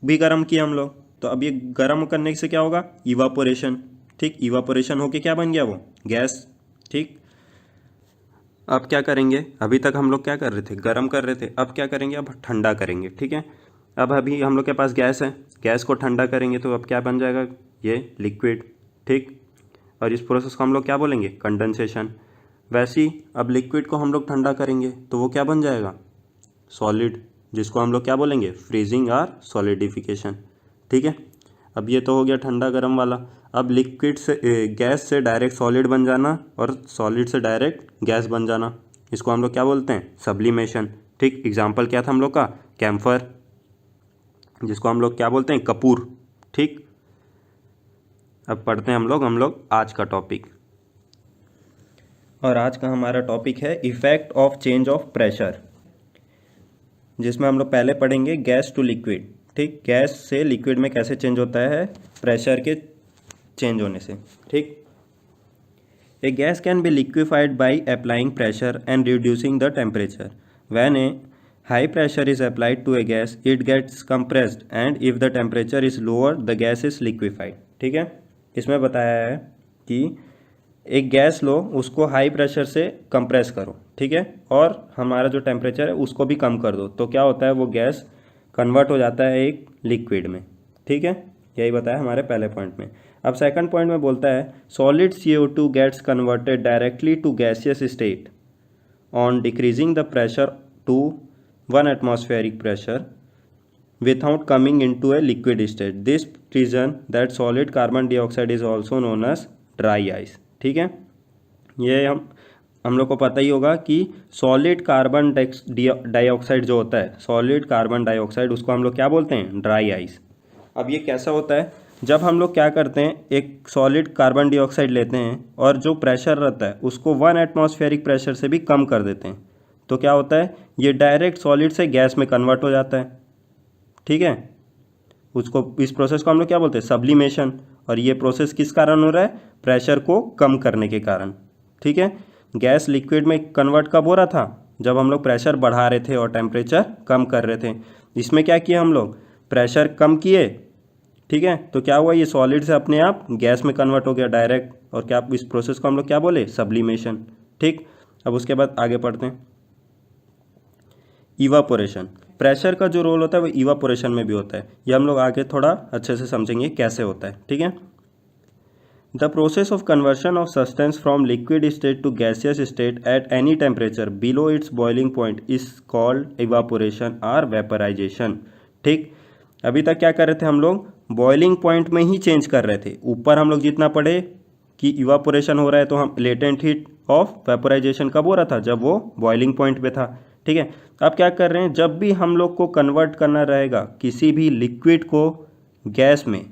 भी गर्म किया हम लोग, तो अब ये गर्म करने से क्या होगा, इवापोरेशन। ठीक, इवापोरेशन होके क्या बन गया, वो गैस। ठीक, अब क्या करेंगे, अभी तक हम लोग क्या कर रहे थे, गर्म कर रहे थे, अब क्या करेंगे, अब ठंडा करेंगे। ठीक है, अब अभी हम लोग के पास गैस है, गैस को ठंडा करेंगे तो अब क्या बन जाएगा, ये लिक्विड। ठीक, और इस प्रोसेस को हम लोग क्या बोलेंगे, कंडेंसेशन। वैसे ही अब लिक्विड को हम लोग ठंडा करेंगे तो वो क्या बन जाएगा, सॉलिड, जिसको हम लोग क्या बोलेंगे, फ्रीजिंग और सॉलिडिफिकेशन। ठीक है, अब ये तो हो गया ठंडा गर्म वाला। अब लिक्विड से गैस से डायरेक्ट सॉलिड बन जाना और सॉलिड से डायरेक्ट गैस बन जाना, इसको हम लोग क्या बोलते हैं, सब्लिमेशन। ठीक, एग्जाम्पल क्या था हम लोग का, कैम्फर, जिसको हम लोग क्या बोलते हैं, कपूर। ठीक, अब पढ़ते हैं हम लोग आज का टॉपिक, और आज का हमारा टॉपिक है effect of change of pressure, जिसमें हम लोग पहले पढ़ेंगे गैस टू लिक्विड। ठीक, गैस से लिक्विड में कैसे चेंज होता है, प्रेशर के चेंज होने से। ठीक, a gas can be liquefied by applying pressure and reducing the temperature. When a high pressure is applied to a gas it gets compressed and if the temperature is lower the gas is liquefied. ठीक है, इसमें बताया है कि एक gas लो, उसको high pressure से compress करो। ठीक है, और हमारा जो टेम्परेचर है उसको भी कम कर दो, तो क्या होता है, वो गैस कन्वर्ट हो जाता है एक लिक्विड में, ठीक है, यही बताया हमारे पहले पॉइंट में। अब सेकंड पॉइंट में बोलता है solid CO2 gets converted directly to gaseous state on decreasing the pressure to 1 atmospheric pressure without coming into a liquid state. This reason that solid carbon dioxide is also known as dry ice. ठीक है, ये हम लोग को पता ही होगा कि solid carbon dioxide जो होता है, सॉलिड कार्बन डाइऑक्साइड, उसको हम लोग क्या बोलते हैं, ड्राई आइस। अब ये कैसा होता है, जब हम लोग क्या करते हैं, एक सॉलिड कार्बन डाइऑक्साइड लेते हैं और जो प्रेशर रहता है उसको 1 एटमॉस्फेरिक प्रेशर से भी कम कर देते हैं, तो क्या होता है, ये डायरेक्ट सॉलिड से गैस में कन्वर्ट हो जाता है, ठीक है। उसको, इस प्रोसेस को हम लोग क्या बोलते हैं, सब्लिमेशन। और ये प्रोसेस किस कारण हो रहा है, प्रेशर को कम करने के कारण, ठीक है। गैस लिक्विड में कन्वर्ट कब हो रहा था, जब हम लोग प्रेशर बढ़ा रहे थे और टेम्परेचर कम कर रहे थे। इसमें क्या किया हम लोग, प्रेशर कम किए, ठीक है, तो क्या हुआ, ये सॉलिड से अपने आप गैस में कन्वर्ट हो गया डायरेक्ट, और क्या, इस प्रोसेस को हम लोग क्या बोले, सब्लिमेशन, ठीक। अब उसके बाद आगे पढ़ते हैं, इवापोरेशन। प्रेशर का जो रोल होता है वो इवापोरेशन में भी होता है, ये हम लोग आगे थोड़ा अच्छे से समझेंगे कैसे होता है, ठीक है। The process of conversion of substance from liquid state to gaseous state at any temperature below its boiling point is called evaporation और वेपराइजेशन, ठीक। अभी तक क्या कर रहे थे हम लोग, बॉइलिंग पॉइंट में ही चेंज कर रहे थे। ऊपर हम लोग जितना पढ़े कि इवापोरेशन हो रहा है, तो हम लेटेंट हीट ऑफ वेपराइजेशन कब हो रहा था, जब वो बॉइलिंग पॉइंट पे था, ठीक है। अब क्या कर रहे हैं, जब भी हम लोग को कन्वर्ट करना रहेगा किसी भी लिक्विड को गैस में,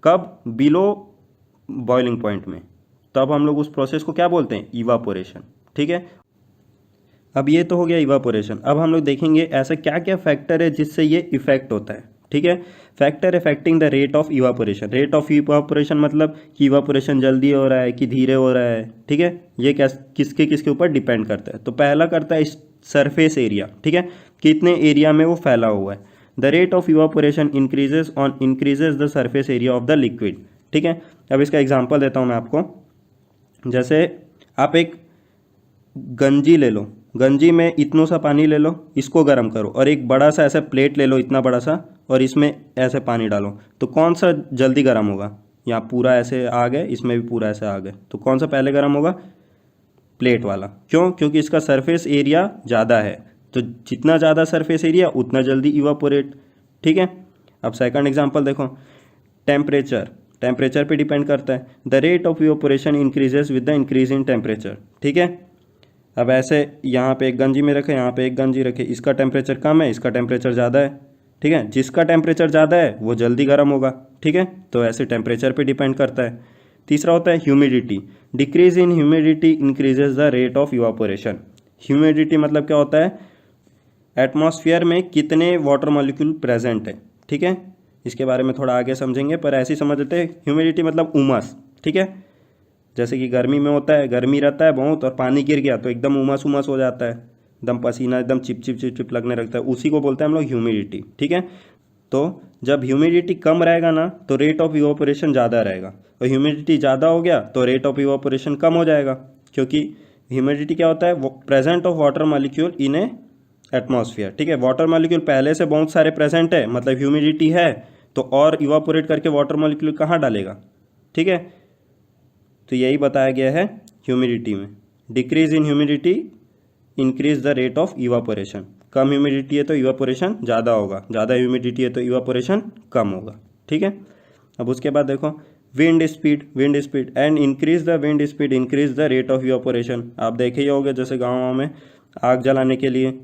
कब, बिलो बॉइलिंग पॉइंट में, तब हम लोग उस प्रोसेस को क्या बोलते हैं, इवापोरेशन, ठीक है। अब ये तो हो गया इवापोरेशन। अब हम लोग देखेंगे ऐसा क्या क्या फैक्टर है जिससे ये इफेक्ट होता है, ठीक है। Factor effecting the rate of evaporation. Rate of evaporation मतलब कि इवापोरेशन जल्दी हो रहा है कि धीरे हो रहा है, ठीक है, ये क्या किसके किसके ऊपर डिपेंड करता है। तो पहला करता है सरफेस एरिया, ठीक है, कितने एरिया में वो फैला हुआ है। The rate of evaporation increases the surface area of the liquid, ठीक है। अब इसका एग्जांपल देता हूँ मैं आपको। जैसे आप एक गंजी ले लो, गंजी में इतना सा पानी ले लो, इसको गर्म करो, और एक बड़ा सा ऐसा प्लेट ले लो, इतना बड़ा सा, और इसमें ऐसे पानी डालो, तो कौन सा जल्दी गर्म होगा, यहाँ पूरा ऐसे आ गए, इसमें भी पूरा ऐसे आ गए, तो कौन सा पहले गर्म होगा, प्लेट वाला। क्यों, क्योंकि इसका सरफेस एरिया ज़्यादा है, तो जितना ज़्यादा सरफेस एरिया उतना जल्दी इवापोरेट, ठीक है। अब सेकंड एग्जांपल देखो, टेम्परेचर पे डिपेंड करता है। The rate of evaporation increases with the increase in temperature, ठीक है। अब ऐसे यहाँ पे एक गंजी में रखे, यहाँ पे एक गंजी रखे, इसका टेम्परेचर कम है, इसका टेम्परेचर ज़्यादा है, ठीक है। जिसका टेम्परेचर ज़्यादा है वो जल्दी गर्म होगा, ठीक है। तो ऐसे टेम्परेचर पे डिपेंड करता है। तीसरा होता है humidity. Decrease in humidity increases the rate of evaporation. Humidity मतलब क्या होता है, एटमॉस्फेयर में कितने वाटर मॉलिक्यूल प्रेजेंट है, ठीक है। इसके बारे में थोड़ा आगे समझेंगे, पर ऐसे ही समझ लेते हैं। ह्यूमिडिटी मतलब उमस, ठीक है। जैसे कि गर्मी में होता है, गर्मी रहता है बहुत और पानी गिर गया तो एकदम उमस उमस हो जाता है, एकदम पसीना एकदम चिप चिप चिप चिप लगने लगता है, उसी को बोलते हैं हम लोग ह्यूमिडिटी, ठीक है। तो जब ह्यूमिडिटी कम रहेगा ना तो रेट ऑफ इवापोरेशन ज़्यादा रहेगा, और ह्यूमिडिटी ज़्यादा हो गया तो रेट ऑफ इवापोरेशन कम हो जाएगा, क्योंकि ह्यूमिडिटी क्या होता है, present of water molecule in A atmosphere, ठीक है। वाटर मॉलिक्यूल पहले से बहुत सारे प्रेजेंट है, मतलब ह्यूमिडिटी है, तो और इवापोरेट करके वाटर मॉलिक्यूल कहाँ डालेगा, ठीक है। तो यही बताया गया है ह्यूमिडिटी में। Decrease in humidity increase the rate of evaporation. Come humidity है तो इवापोरेशन ज़्यादा होगा, ज़्यादा ह्यूमिडिटी है तो इवापोरेशन कम होगा, ठीक है। अब उसके बाद देखो wind speed and increase the wind speed increase the rate of evaporation. आप देखे ही होंगे, जैसे गाँव में आग जलाने के लिए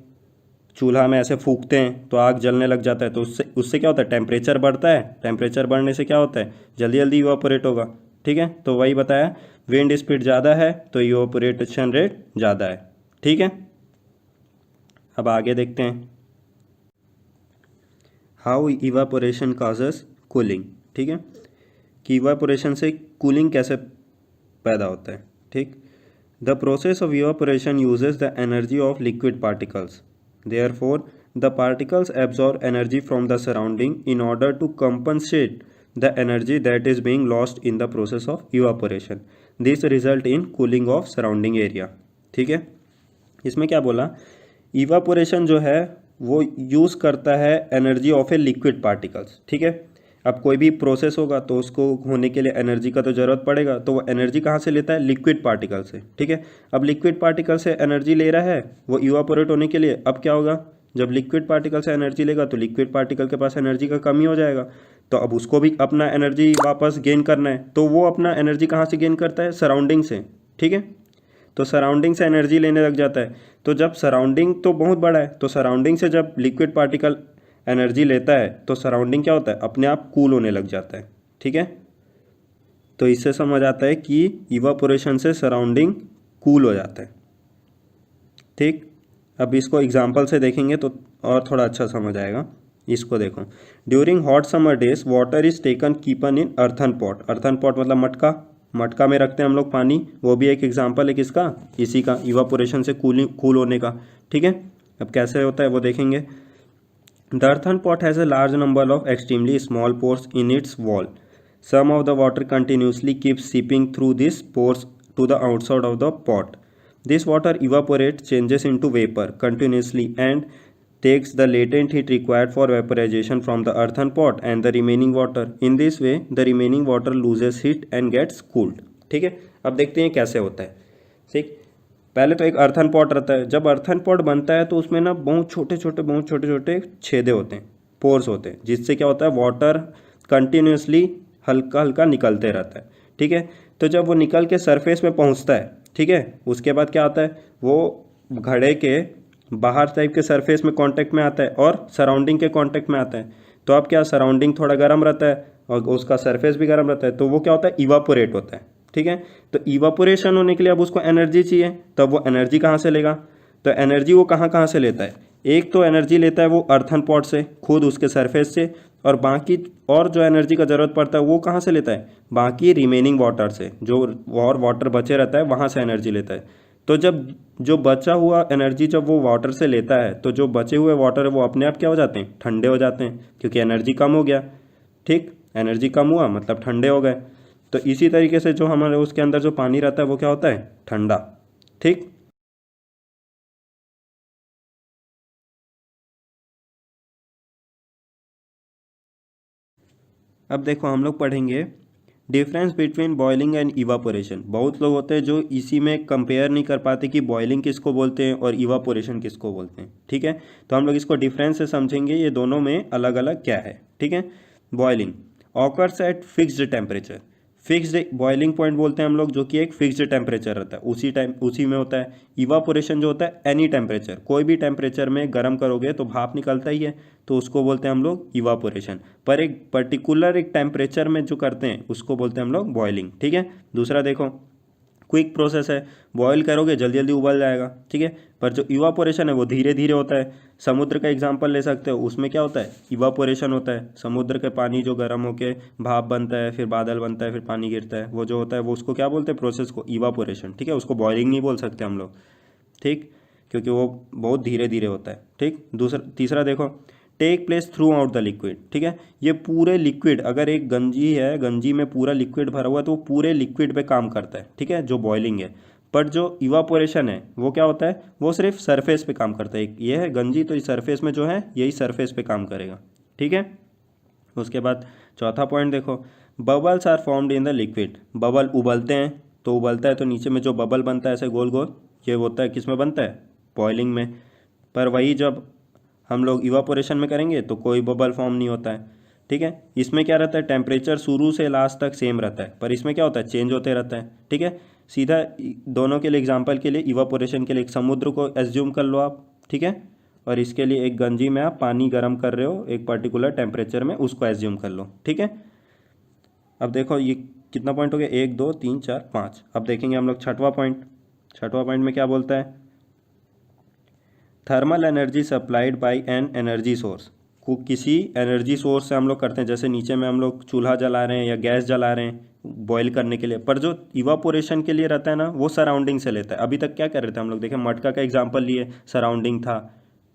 चूल्हा में ऐसे फूकते हैं तो आग जलने लग जाता है, तो उससे क्या होता है, टेम्परेचर बढ़ता है, टेम्परेचर बढ़ने से क्या होता है, जल्दी जल्दी इवापोरेट होगा, ठीक है। तो वही बताया, विंड स्पीड ज़्यादा है तो इवापोरेशन रेट ज़्यादा है, ठीक है। अब आगे देखते हैं, हाउ इवापोरेशन कॉजेस कूलिंग, ठीक है, कि इवापोरेशन से कूलिंग कैसे पैदा होता है, ठीक। The process of evaporation uses the energy of liquid particles, therefore the particles absorb energy from the surrounding in order to compensate the energy that is being lost in the process of evaporation. This result in cooling of surrounding area, ठीक है। इसमें क्या बोला, evaporation जो है वो use करता है energy of a liquid particles, ठीक है। अब कोई भी प्रोसेस होगा तो उसको होने के लिए एनर्जी का तो ज़रूरत पड़ेगा, तो वो एनर्जी कहाँ से लेता है, लिक्विड पार्टिकल से, ठीक है। अब लिक्विड पार्टिकल से एनर्जी ले रहा है वो इवापोरेट होने के लिए, अब क्या होगा, जब लिक्विड पार्टिकल से एनर्जी लेगा तो लिक्विड पार्टिकल के पास एनर्जी का कमी हो जाएगा, तो अब उसको भी अपना एनर्जी वापस गेन करना है, तो वो अपना एनर्जी कहाँ से गेन करता है, सराउंडिंग से, ठीक है। तो सराउंडिंग से एनर्जी लेने लग जाता है, तो जब सराउंडिंग तो बहुत बड़ा है, तो सराउंडिंग से जब लिक्विड पार्टिकल एनर्जी लेता है तो सराउंडिंग क्या होता है, अपने आप कूल होने लग जाता है, ठीक है। तो इससे समझ आता है कि इवापोरेशन से सराउंडिंग कूल हो जाता है, ठीक। अब इसको एग्जांपल से देखेंगे तो और थोड़ा अच्छा समझ आएगा। इसको देखो, during hot summer days water is taken keeping in earthen pot, earthen pot मतलब मटका, मटका में रखते हैं हम लोग पानी, वो भी एक एग्जांपल है किसका, इसी का, इवापोरेशन से कूल होने का, ठीक है। अब कैसे होता है वो देखेंगे। The earthen pot has a large number of extremely small pores in its wall, some of the water continuously keeps seeping through these pores to the outside of the pot. This water evaporates, changes into vapor continuously and takes the latent heat required for vaporization from the earthen pot and the remaining water. In this way, the remaining water loses heat and gets cooled. ठीक है, अब देखते हैं कैसे होता है। ठीक, पहले तो एक अर्थन पॉट रहता है, जब अर्थन पॉट बनता है तो उसमें ना बहुत छोटे छोटे छेदे होते हैं, पोर्स होते हैं, जिससे क्या होता है, वाटर कंटिन्यूसली हल्का हल्का निकलते रहता है, ठीक है। तो जब वो निकल के सरफेस में पहुंचता है, ठीक है, उसके बाद क्या आता है, वो घड़े के बाहर टाइप के सरफेस में कांटेक्ट में आता है और सराउंडिंग के कांटेक्ट में आता है। तो अब क्या, सराउंडिंग थोड़ा गर्म रहता है और उसका सरफेस भी गर्म रहता है, तो वो क्या होता है, इवापोरेट होता है, ठीक है। तो इवापोरेशन होने के लिए अब उसको एनर्जी चाहिए, तब वो एनर्जी कहाँ से लेगा, तो एनर्जी वो कहाँ से लेता है, एक तो एनर्जी लेता है वो अर्थन पॉट से, खुद उसके सरफेस से, और बाकी और जो एनर्जी का ज़रूरत पड़ता है वो कहाँ से लेता है, बाकी रिमेनिंग वाटर से, जो और वाटर बचे रहता है वहाँ से एनर्जी लेता है। तो जब जो बचा हुआ एनर्जी जब वो वाटर से लेता है, तो जो बचे हुए वाटर है वो अपने आप क्या हो जाते हैं, ठंडे हो जाते हैं, क्योंकि एनर्जी कम हो गया, ठीक, एनर्जी कम हुआ मतलब ठंडे हो गए। तो इसी तरीके से जो हमारे उसके अंदर जो पानी रहता है वो क्या होता है, ठंडा, ठीक। अब देखो हम लोग पढ़ेंगे difference between boiling and evaporation. बहुत लोग होते हैं जो इसी में कंपेयर नहीं कर पाते कि बॉइलिंग किसको बोलते हैं और इवापोरेशन किसको बोलते हैं, ठीक है। तो हम लोग इसको डिफरेंस से समझेंगे, ये दोनों में अलग अलग क्या है, ठीक है। Boiling occurs eight fixed temperature, fixed boiling point बोलते हैं हम लोग, जो कि एक फिक्स्ड टेम्परेचर रहता है, उसी में होता है। इवापोरेशन जो होता है एनी टेम्परेचर, कोई भी टेम्परेचर में गर्म करोगे तो भाप निकलता ही है, तो उसको बोलते हैं हम लोग इवापोरेशन। पर एक पर्टिकुलर एक टेम्परेचर में जो करते हैं उसको बोलते हैं हम लोग बॉइलिंग, ठीक है। दूसरा देखो, क्विक प्रोसेस है, बॉयल करोगे जल्दी जल्दी उबल जाएगा, ठीक है। पर जो इवापोरेशन है वो धीरे धीरे होता है। समुद्र का एग्जांपल ले सकते हो, उसमें क्या होता है, इवापोरेशन होता है, समुद्र के पानी जो गर्म होके भाप बनता है, फिर बादल बनता है, फिर पानी गिरता है, वो जो होता है वो उसको क्या बोलते हैं, प्रोसेस को इवापोरेशन, ठीक है। उसको बॉयलिंग नहीं बोल सकते हम लोग, ठीक, क्योंकि वो बहुत धीरे धीरे होता है, ठीक। तीसरा देखो, take place throughout the liquid, ठीक है। ये पूरे लिक्विड, अगर एक गंजी है, गंजी में पूरा लिक्विड भरा हुआ है तो वो पूरे लिक्विड पे काम करता है, ठीक है, जो बॉइलिंग है। पर जो इवापोरेशन है वो क्या होता है, वो सिर्फ सरफेस पे काम करता है। ये है गंजी, तो इस सरफेस में जो है यही सरफेस पे काम करेगा, ठीक है। उसके बाद चौथा पॉइंट देखो, bubbles are formed in the liquid, bubble उबलते हैं, तो उबलता है तो नीचे में जो बबल बनता है ऐसे गोल गोल, ये होता है किस में बनता है, बॉइलिंग में। पर वही जब हम लोग इवापोरेशन में करेंगे तो कोई बबल फॉर्म नहीं होता है, ठीक है। इसमें क्या रहता है, टेम्परेचर शुरू से लास्ट तक सेम रहता है, पर इसमें क्या होता है, चेंज होते रहता है, ठीक है। सीधा दोनों के लिए एग्जांपल के लिए, इवापोरेशन के लिए एक समुद्र को एज्यूम कर लो आप, ठीक है, और इसके लिए एक गंजी में आप पानी गर्म कर रहे हो एक पर्टिकुलर टेम्परेचर में, उसको एज्यूम कर लो, ठीक है। अब देखो ये कितना पॉइंट हो गया, 1 2 3 4 5। अब देखेंगे हम लोग छठवां पॉइंट में क्या बोलता है, thermal energy supplied by an energy source, को किसी एनर्जी सोर्स से हम लोग करते हैं, जैसे नीचे में हम लोग चूल्हा जला रहे हैं या गैस जला रहे हैं बॉईल करने के लिए। पर जो इवापोरेशन के लिए रहता है ना, वो सराउंडिंग से लेता है। अभी तक क्या कर रहे थे हम लोग, देखें मटका का एग्जांपल लिए, सराउंडिंग था,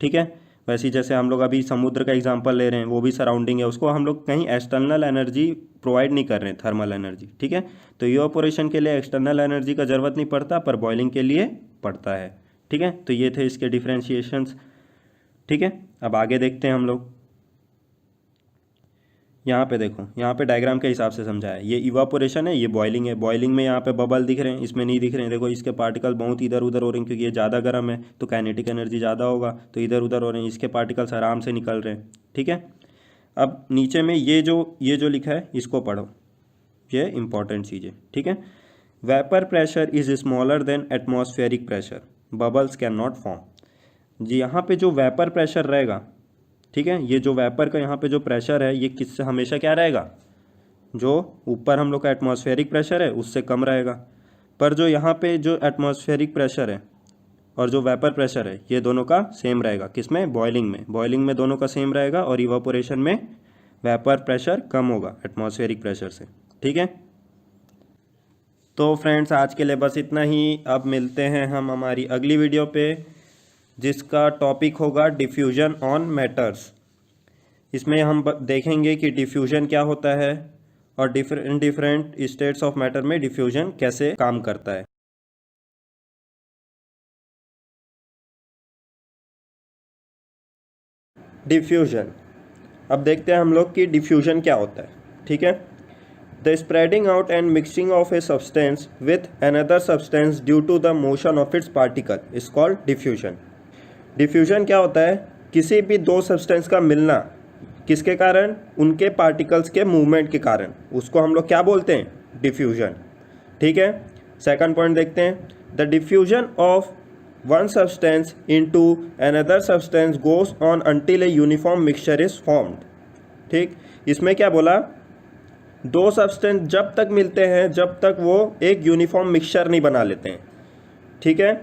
ठीक है। वैसे ही जैसे हम लोग अभी समुद्र का एग्जांपल ले रहे हैं, वो भी सराउंडिंग है, उसको हम लोग कहीं एक्सटर्नल एनर्जी प्रोवाइड नहीं कर रहे हैं, थर्मल एनर्जी, ठीक है। तो इवापोरेशन के लिए एक्सटर्नल एनर्जी का ज़रूरत नहीं पड़ता, पर बॉइलिंग के लिए पड़ता है, ठीक है। तो ये थे इसके डिफ्रेंशिएशंस, ठीक है। अब आगे देखते हैं हम लोग। यहाँ पे देखो, यहाँ पे डायग्राम के हिसाब से समझाया है। ये इवापोरेशन है, ये बॉइलिंग है। बॉइलिंग में यहाँ पे बबल दिख रहे हैं, इसमें नहीं दिख रहे हैं। देखो इसके पार्टिकल बहुत इधर उधर हो रहे हैं, क्योंकि ये ज़्यादा गर्म है तो काइनेटिक एनर्जी ज़्यादा होगा, तो इधर उधर हो रहे हैं। इसके पार्टिकल्स आराम से निकल रहे हैं, ठीक है। अब नीचे में ये जो लिखा है इसको पढ़ो, ये इंपॉर्टेंट चीज़ है, ठीक है। Vapour pressure is smaller than atmospheric pressure, bubbles can not form. जी यहाँ पे जो वेपर प्रेशर रहेगा, ठीक है, ये जो वेपर का यहाँ पे जो प्रेशर है ये किससे हमेशा क्या रहेगा, जो ऊपर हम लोग का एटमॉस्फेरिक प्रेशर है उससे कम रहेगा। पर जो यहाँ पे जो एटमॉस्फेरिक प्रेशर है और जो वेपर प्रेशर है ये दोनों का सेम रहेगा। किसमें? बॉइलिंग में। बॉइलिंग में दोनों का सेम रहेगा और इवापोरेशन में वेपर प्रेशर कम होगा एटमॉस्फेरिक प्रेशर से, ठीक है। तो फ्रेंड्स आज के लिए बस इतना ही। अब मिलते हैं हम हमारी अगली वीडियो पे, जिसका टॉपिक होगा डिफ्यूजन ऑन मैटर्स। इसमें हम देखेंगे कि डिफ्यूजन क्या होता है और डिफरेंट स्टेट्स ऑफ मैटर में डिफ्यूजन कैसे काम करता है। डिफ्यूजन, अब देखते हैं हम लोग कि डिफ्यूजन क्या होता है, ठीक है। The spreading out and mixing of a substance with another substance due to the motion of its particle is called diffusion. Diffusion क्या होता है? किसी भी दो सब्सटेंस का मिलना, किसके कारण? उनके पार्टिकल्स के मूवमेंट के कारण, उसको हम लोग क्या बोलते हैं? डिफ्यूजन, ठीक है। सेकंड पॉइंट देखते हैं, the diffusion of one substance into another substance goes on until a uniform mixture is formed, ठीक। इसमें क्या बोला? दो सब्सटेंस जब तक मिलते हैं जब तक वो एक यूनिफॉर्म मिक्सचर नहीं बना लेते हैं, ठीक है।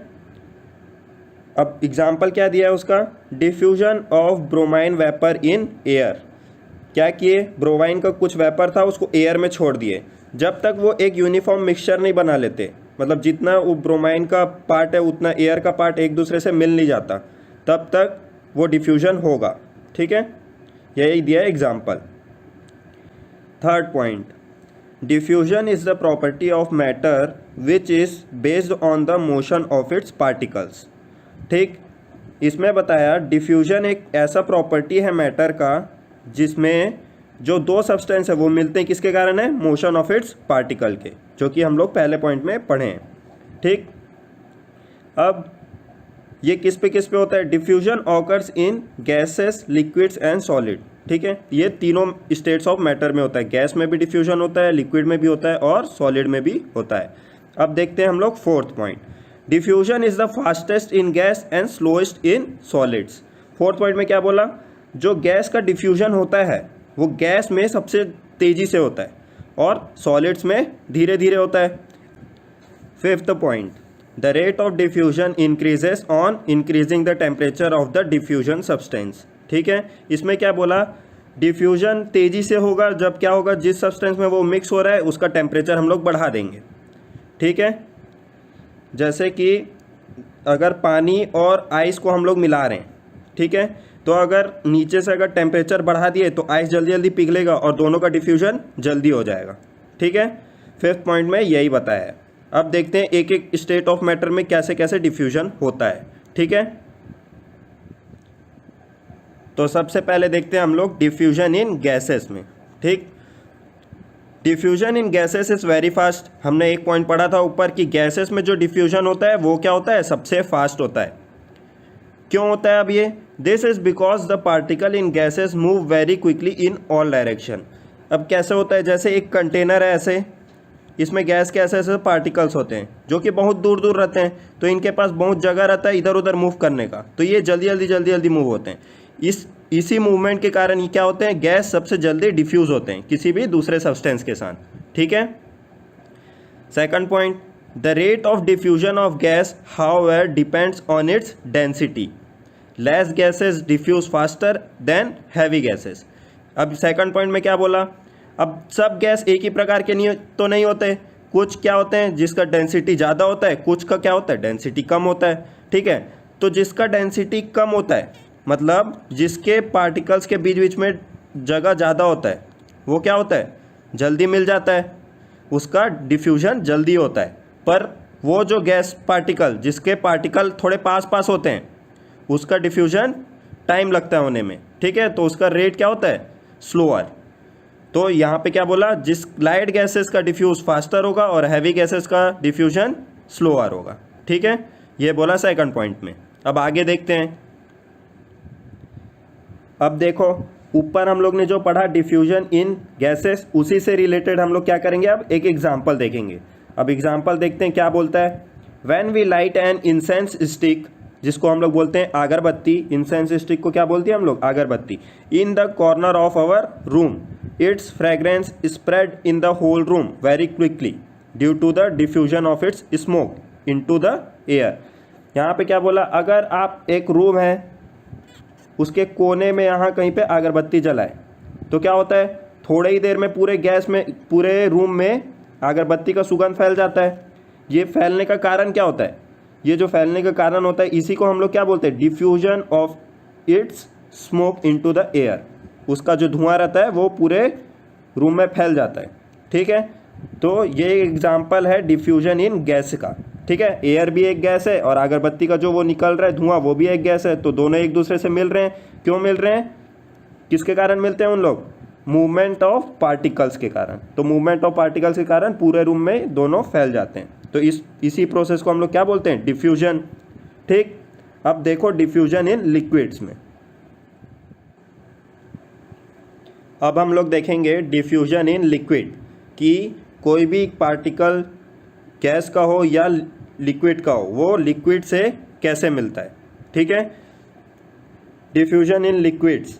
अब एग्जाम्पल क्या दिया है उसका? Diffusion of bromine vapour in air. क्या किए? ब्रोमाइन का कुछ वेपर था उसको एयर में छोड़ दिए। जब तक वो एक यूनिफॉर्म मिक्सचर नहीं बना लेते, मतलब जितना वो ब्रोमाइन का पार्ट है उतना एयर का पार्ट एक दूसरे से मिल नहीं जाता, तब तक वो डिफ्यूजन होगा, ठीक है। यही दिया example. Third point, diffusion is the property of matter which is based on the motion of it's particles, ठीक। इसमें बताया डिफ्यूजन एक ऐसा प्रॉपर्टी है मैटर का जिसमें जो दो सब्सटेंस है वो मिलते हैं, किसके कारण है? मोशन ऑफ इट्स पार्टिकल के, जो कि हम लोग पहले पॉइंट में पढ़े हैं, ठीक। अब ये किस पे होता है? Diffusion occurs in gases, liquids and solid, ठीक है। ये तीनों स्टेट्स ऑफ मैटर में होता है। गैस में भी डिफ्यूजन होता है, लिक्विड में भी होता है और सॉलिड में भी होता है। अब देखते हैं हम लोग fourth point, diffusion is the fastest in gas and slowest in solids. Fourth point में क्या बोला? जो गैस का डिफ्यूजन होता है वो गैस में सबसे तेजी से होता है और सॉलिड्स में धीरे धीरे होता है। Fifth point, the rate of diffusion increases on increasing the temperature of the diffusion substance, ठीक है। इसमें क्या बोला? डिफ्यूजन तेजी से होगा जब क्या होगा? जिस सब्सटेंस में वो मिक्स हो रहा है उसका टेम्परेचर हम लोग बढ़ा देंगे, ठीक है। जैसे कि अगर पानी और आइस को हम लोग मिला रहे हैं, ठीक है, तो अगर नीचे से अगर टेम्परेचर बढ़ा दिए तो आइस जल्दी जल्दी पिघलेगा और दोनों का डिफ्यूजन जल्दी हो जाएगा, ठीक है। फिफ्थ पॉइंट में यही बताया है। अब देखते हैं एक एक स्टेट ऑफ मैटर में कैसे कैसे डिफ्यूजन होता है, ठीक है। तो सबसे पहले देखते हैं हम लोग डिफ्यूजन इन गैसेस में, ठीक। Diffusion in gases is very fast. हमने एक पॉइंट पढ़ा था ऊपर कि गैसेस में जो डिफ्यूजन होता है वो क्या होता है? सबसे फास्ट होता है। क्यों होता है? अब ये this is because the particle in gases move very quickly in all direction. अब कैसे होता है? जैसे एक कंटेनर है ऐसे, इसमें गैस के ऐसे ऐसे पार्टिकल्स होते हैं जो कि बहुत दूर दूर रहते हैं, तो इनके पास बहुत जगह रहता है इधर उधर मूव करने का, तो ये जल्दी जल्दी मूव होते हैं। इसी मूवमेंट के कारण ये क्या होते हैं? गैस सबसे जल्दी डिफ्यूज होते हैं किसी भी दूसरे सब्सटेंस के साथ, ठीक है। Second point, the rate of diffusion of gas however depends on its density. Less gases diffuse faster than heavy gases. अब सेकंड पॉइंट में क्या बोला? अब सब गैस एक ही प्रकार के नहीं होते, कुछ क्या होते हैं जिसका डेंसिटी ज़्यादा होता है, कुछ का क्या होता है? डेंसिटी कम होता है, ठीक है। तो जिसका डेंसिटी कम होता है, मतलब जिसके पार्टिकल्स के बीच में जगह ज़्यादा होता है, वो क्या होता है? जल्दी मिल जाता है, उसका डिफ्यूजन जल्दी होता है। पर वो जो गैस पार्टिकल जिसके पार्टिकल थोड़े पास होते हैं उसका डिफ्यूजन टाइम लगता है होने में, ठीक है, तो उसका रेट क्या होता है, स्लोअर। तो यहाँ पे क्या बोला, जिस लाइट गैसेस का डिफ्यूज फास्टर होगा और हैवी गैसेस का डिफ्यूजन स्लोअर होगा, ठीक है, ये बोला सेकंड पॉइंट में। अब आगे देखते हैं। अब देखो ऊपर हम लोग ने जो पढ़ा डिफ्यूजन इन गैसेस, उसी से रिलेटेड हम लोग क्या करेंगे, अब एक एग्जाम्पल देखेंगे। अब एग्जाम्पल देखते हैं क्या बोलता है। When we light an incense stick, जिसको हम लोग बोलते हैं अगरबत्ती, इंसेंस स्टिक को क्या बोलते हैं हम लोग, अगरबत्ती, in the corner of our room, its fragrance spread in the whole room very quickly due to the diffusion of its smoke into the air. यहाँ पे क्या बोला, अगर आप एक रूम है उसके कोने में यहाँ कहीं पे अगरबत्ती जलाए तो क्या होता है, थोड़े ही देर में पूरे गैस में, पूरे रूम में अगरबत्ती का सुगंध फैल जाता है। ये फैलने का कारण क्या होता है, ये जो फैलने का कारण होता है इसी को हम लोग क्या बोलते हैं, diffusion of its smoke into the air. उसका जो धुआं रहता है वो पूरे रूम में फैल जाता है, ठीक है। तो ये एग्जाम्पल है डिफ्यूजन इन गैस का, ठीक है। एयर भी एक गैस है और अगरबत्ती का जो वो निकल रहा है धुआं वो भी एक गैस है, तो दोनों एक दूसरे से मिल रहे हैं। क्यों मिल रहे हैं, किसके कारण मिलते हैं उन लोग, मूवमेंट ऑफ पार्टिकल्स के कारण। तो मूवमेंट ऑफ पार्टिकल्स के कारण पूरे रूम में दोनों फैल जाते हैं। तो इसी प्रोसेस को हम लोग क्या बोलते हैं, डिफ्यूजन, ठीक। अब देखो डिफ्यूजन इन लिक्विड्स में। अब हम लोग देखेंगे डिफ्यूजन इन लिक्विड, कि कोई भी पार्टिकल गैस का हो या लिक्विड का हो, वो लिक्विड से कैसे मिलता है, ठीक है। Diffusion in liquids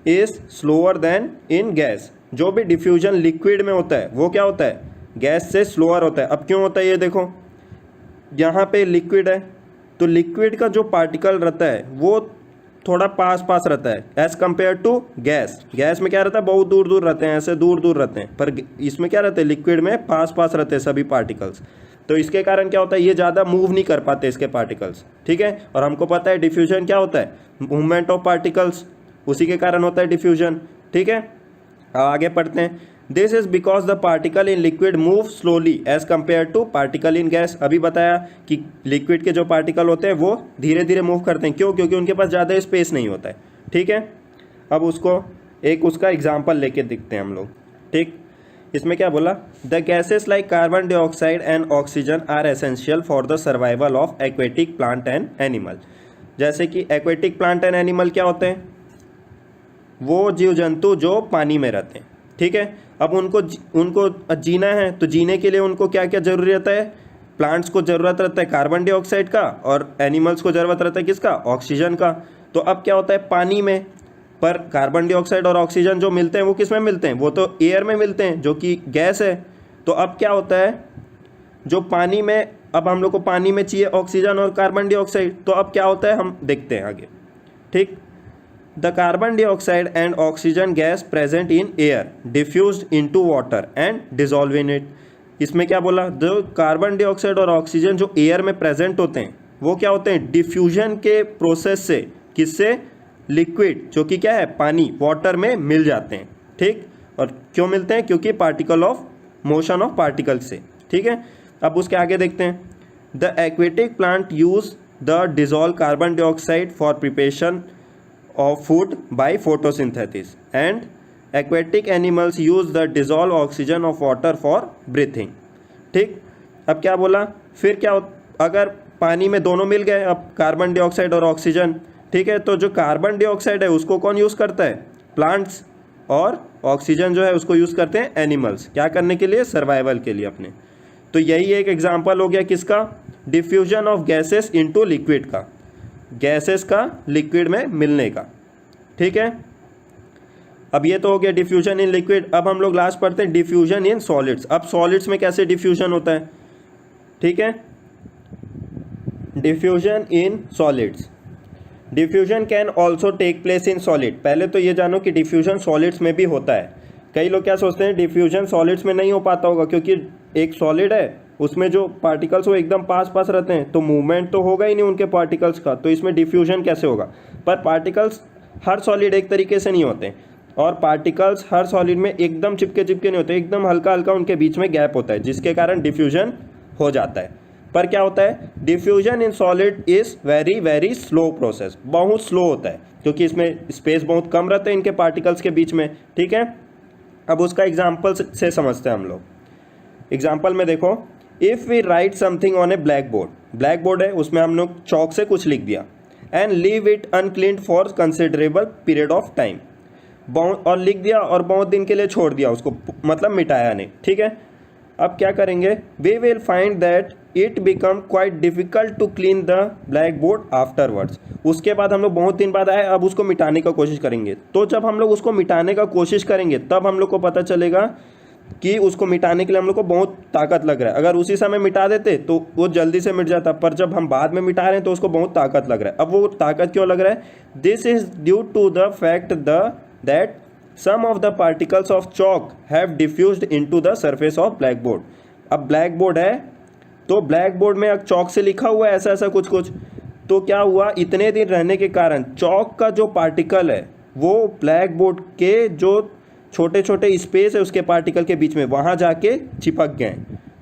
is slower then in gas. जो भी डिफ्यूजन लिक्विड में होता है वो क्या होता है, गैस से स्लोअर होता है। अब क्यों होता है, ये देखो यहाँ पे लिक्विड है, तो लिक्विड का जो पार्टिकल रहता है वो थोड़ा पास पास रहता है as compare to gas. Gas में क्या रहता है, बहुत दूर दूर रहते हैं, ऐसे दूर दूर रहते हैं, पर इसमें क्या रहते हैं, लिक्विड में पास पास रहते हैं सभी पार्टिकल्स। तो इसके कारण क्या होता है, ये ज़्यादा मूव नहीं कर पाते इसके पार्टिकल्स, ठीक है। और हमको पता है डिफ्यूजन क्या होता है, मूवमेंट ऑफ पार्टिकल्स, उसी के कारण होता है डिफ्यूजन, ठीक है। आगे पढ़ते हैं। This is because the particle in liquid move slowly as compare to particle in gas. अभी बताया कि लिक्विड के जो पार्टिकल होते हैं वो धीरे धीरे मूव करते हैं, क्यों, क्योंकि उनके पास ज़्यादा स्पेस नहीं होता है, ठीक है। अब उसका एग्जाम्पल लेके दिखते हैं हम लोग, ठीक। इसमें क्या बोला, the gases like carbon dioxide and oxygen are essential for the survival of aquatic plant and animal. जैसे कि एक्वेटिक प्लांट एंड एनिमल क्या होते हैं, वो जीव जंतु जो पानी में रहते हैं, ठीक है। अब उनको जीना है, तो जीने के लिए उनको क्या क्या जरूरी रहता है, प्लांट्स को ज़रूरत रहता है कार्बन डाइऑक्साइड का और एनिमल्स को ज़रूरत रहता है किसका, ऑक्सीजन का। तो अब क्या होता है, पानी में, पर कार्बन डाइऑक्साइड और ऑक्सीजन जो मिलते हैं वो किस में मिलते हैं, वो तो एयर में मिलते हैं जो कि गैस है। तो अब क्या होता है, जो पानी में, अब हम लोग को पानी में चाहिए ऑक्सीजन और कार्बन डाइऑक्साइड, तो अब क्या होता है हम देखते हैं आगे, ठीक। The carbon dioxide and oxygen gas present in air diffused into water and dissolve in it। इसमें क्या बोला, जो कार्बन डाइऑक्साइड और ऑक्सीजन जो एयर में प्रेजेंट होते हैं वो क्या होते हैं, डिफ्यूजन के प्रोसेस से, किससे, लिक्विड जो कि क्या है, पानी, वाटर में मिल जाते हैं, ठीक। और क्यों मिलते हैं, क्योंकि particle of motion of particle से, ठीक है। अब उसके आगे देखते हैं। The aquatic plant use the dissolve carbon dioxide for preparation of food by photosynthesis and aquatic animals use the dissolved oxygen of water for breathing, ठीक। अब क्या बोला, फिर क्या अगर पानी में दोनों मिल गए, अब कार्बन डाइऑक्साइड और ऑक्सीजन, ठीक है, तो जो कार्बन डाइऑक्साइड है उसको कौन यूज़ करता है, प्लांट्स, और ऑक्सीजन जो है उसको यूज़ करते हैं एनिमल्स, क्या करने के लिए, सर्वाइवल के लिए अपने। तो यही एक एग्जाम्पल हो गया किसका, diffusion of gases into liquid का, गैसेस का लिक्विड में मिलने का, ठीक है। अब ये तो हो गया डिफ्यूजन इन लिक्विड। अब हम लोग लास्ट पढ़ते हैं डिफ्यूजन इन सॉलिड्स। अब सॉलिड्स में कैसे डिफ्यूजन होता है, ठीक है। Diffusion in solids, diffusion can also take place in solid. पहले तो ये जानो कि डिफ्यूजन सॉलिड्स में भी होता है। कई लोग क्या सोचते हैं डिफ्यूजन सॉलिड्स में नहीं हो पाता होगा, क्योंकि एक सॉलिड है उसमें जो पार्टिकल्स वो एकदम पास पास रहते हैं, तो मूवमेंट तो होगा ही नहीं उनके पार्टिकल्स का, तो इसमें डिफ्यूजन कैसे होगा। पर पार्टिकल्स हर सॉलिड एक तरीके से नहीं होते, और पार्टिकल्स हर सॉलिड में एकदम चिपके चिपके नहीं होते, एकदम हल्का हल्का उनके बीच में गैप होता है, जिसके कारण डिफ्यूजन हो जाता है। पर क्या होता है, diffusion in solid is very very slow process, बहुत स्लो होता है क्योंकि इसमें स्पेस बहुत कम रहता है इनके पार्टिकल्स के बीच में, ठीक है। अब उसका एग्जाम्पल से समझते हैं हम लोग। एग्जाम्पल में देखो, if we write something on a black board, black board है उसमें हम लोग चौक से कुछ लिख दिया, and leave it uncleaned for considerable period of time, और लिख दिया और बहुत दिन के लिए छोड़ दिया उसको, मतलब मिटाया नहीं, ठीक है। अब क्या करेंगे, we will find that it become quite difficult to clean the blackboard afterwards. उसके बाद हम लोग बहुत दिन बाद आए, अब उसको मिटाने का कोशिश करेंगे, तो जब हम लोग उसको मिटाने का कोशिश करेंगे तब हम लोग को पता चलेगा कि उसको मिटाने के लिए हम लोग को बहुत ताकत लग रहा है। अगर उसी समय मिटा देते तो वो जल्दी से मिट जाता, पर जब हम बाद में मिटा रहे हैं तो उसको बहुत ताकत लग रहा है। अब वो ताकत क्यों लग रहा है, this is due to the fact that some of the particles of chalk have diffused into the surface of blackboard। अब blackboard है तो blackboard में अब chalk से लिखा हुआ है ऐसा ऐसा कुछ कुछ, तो क्या हुआ, इतने दिन रहने के कारण chalk का जो पार्टिकल है वो blackboard के जो छोटे छोटे स्पेस है उसके पार्टिकल के बीच में वहाँ जाके चिपक गए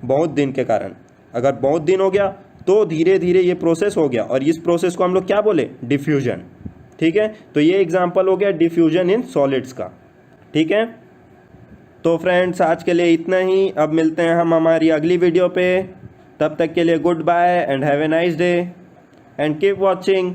बहुत दिन के कारण। अगर बहुत दिन हो गया तो धीरे धीरे ये प्रोसेस हो गया, और इस प्रोसेस को हम लोग क्या बोले, डिफ्यूजन, ठीक है। तो ये एग्जाम्पल हो गया डिफ्यूजन इन सॉलिड्स का, ठीक है। तो फ्रेंड्स आज के लिए इतना ही, अब मिलते हैं हम हमारी अगली वीडियो पे, तब तक के लिए goodbye and have a nice day and keep watching.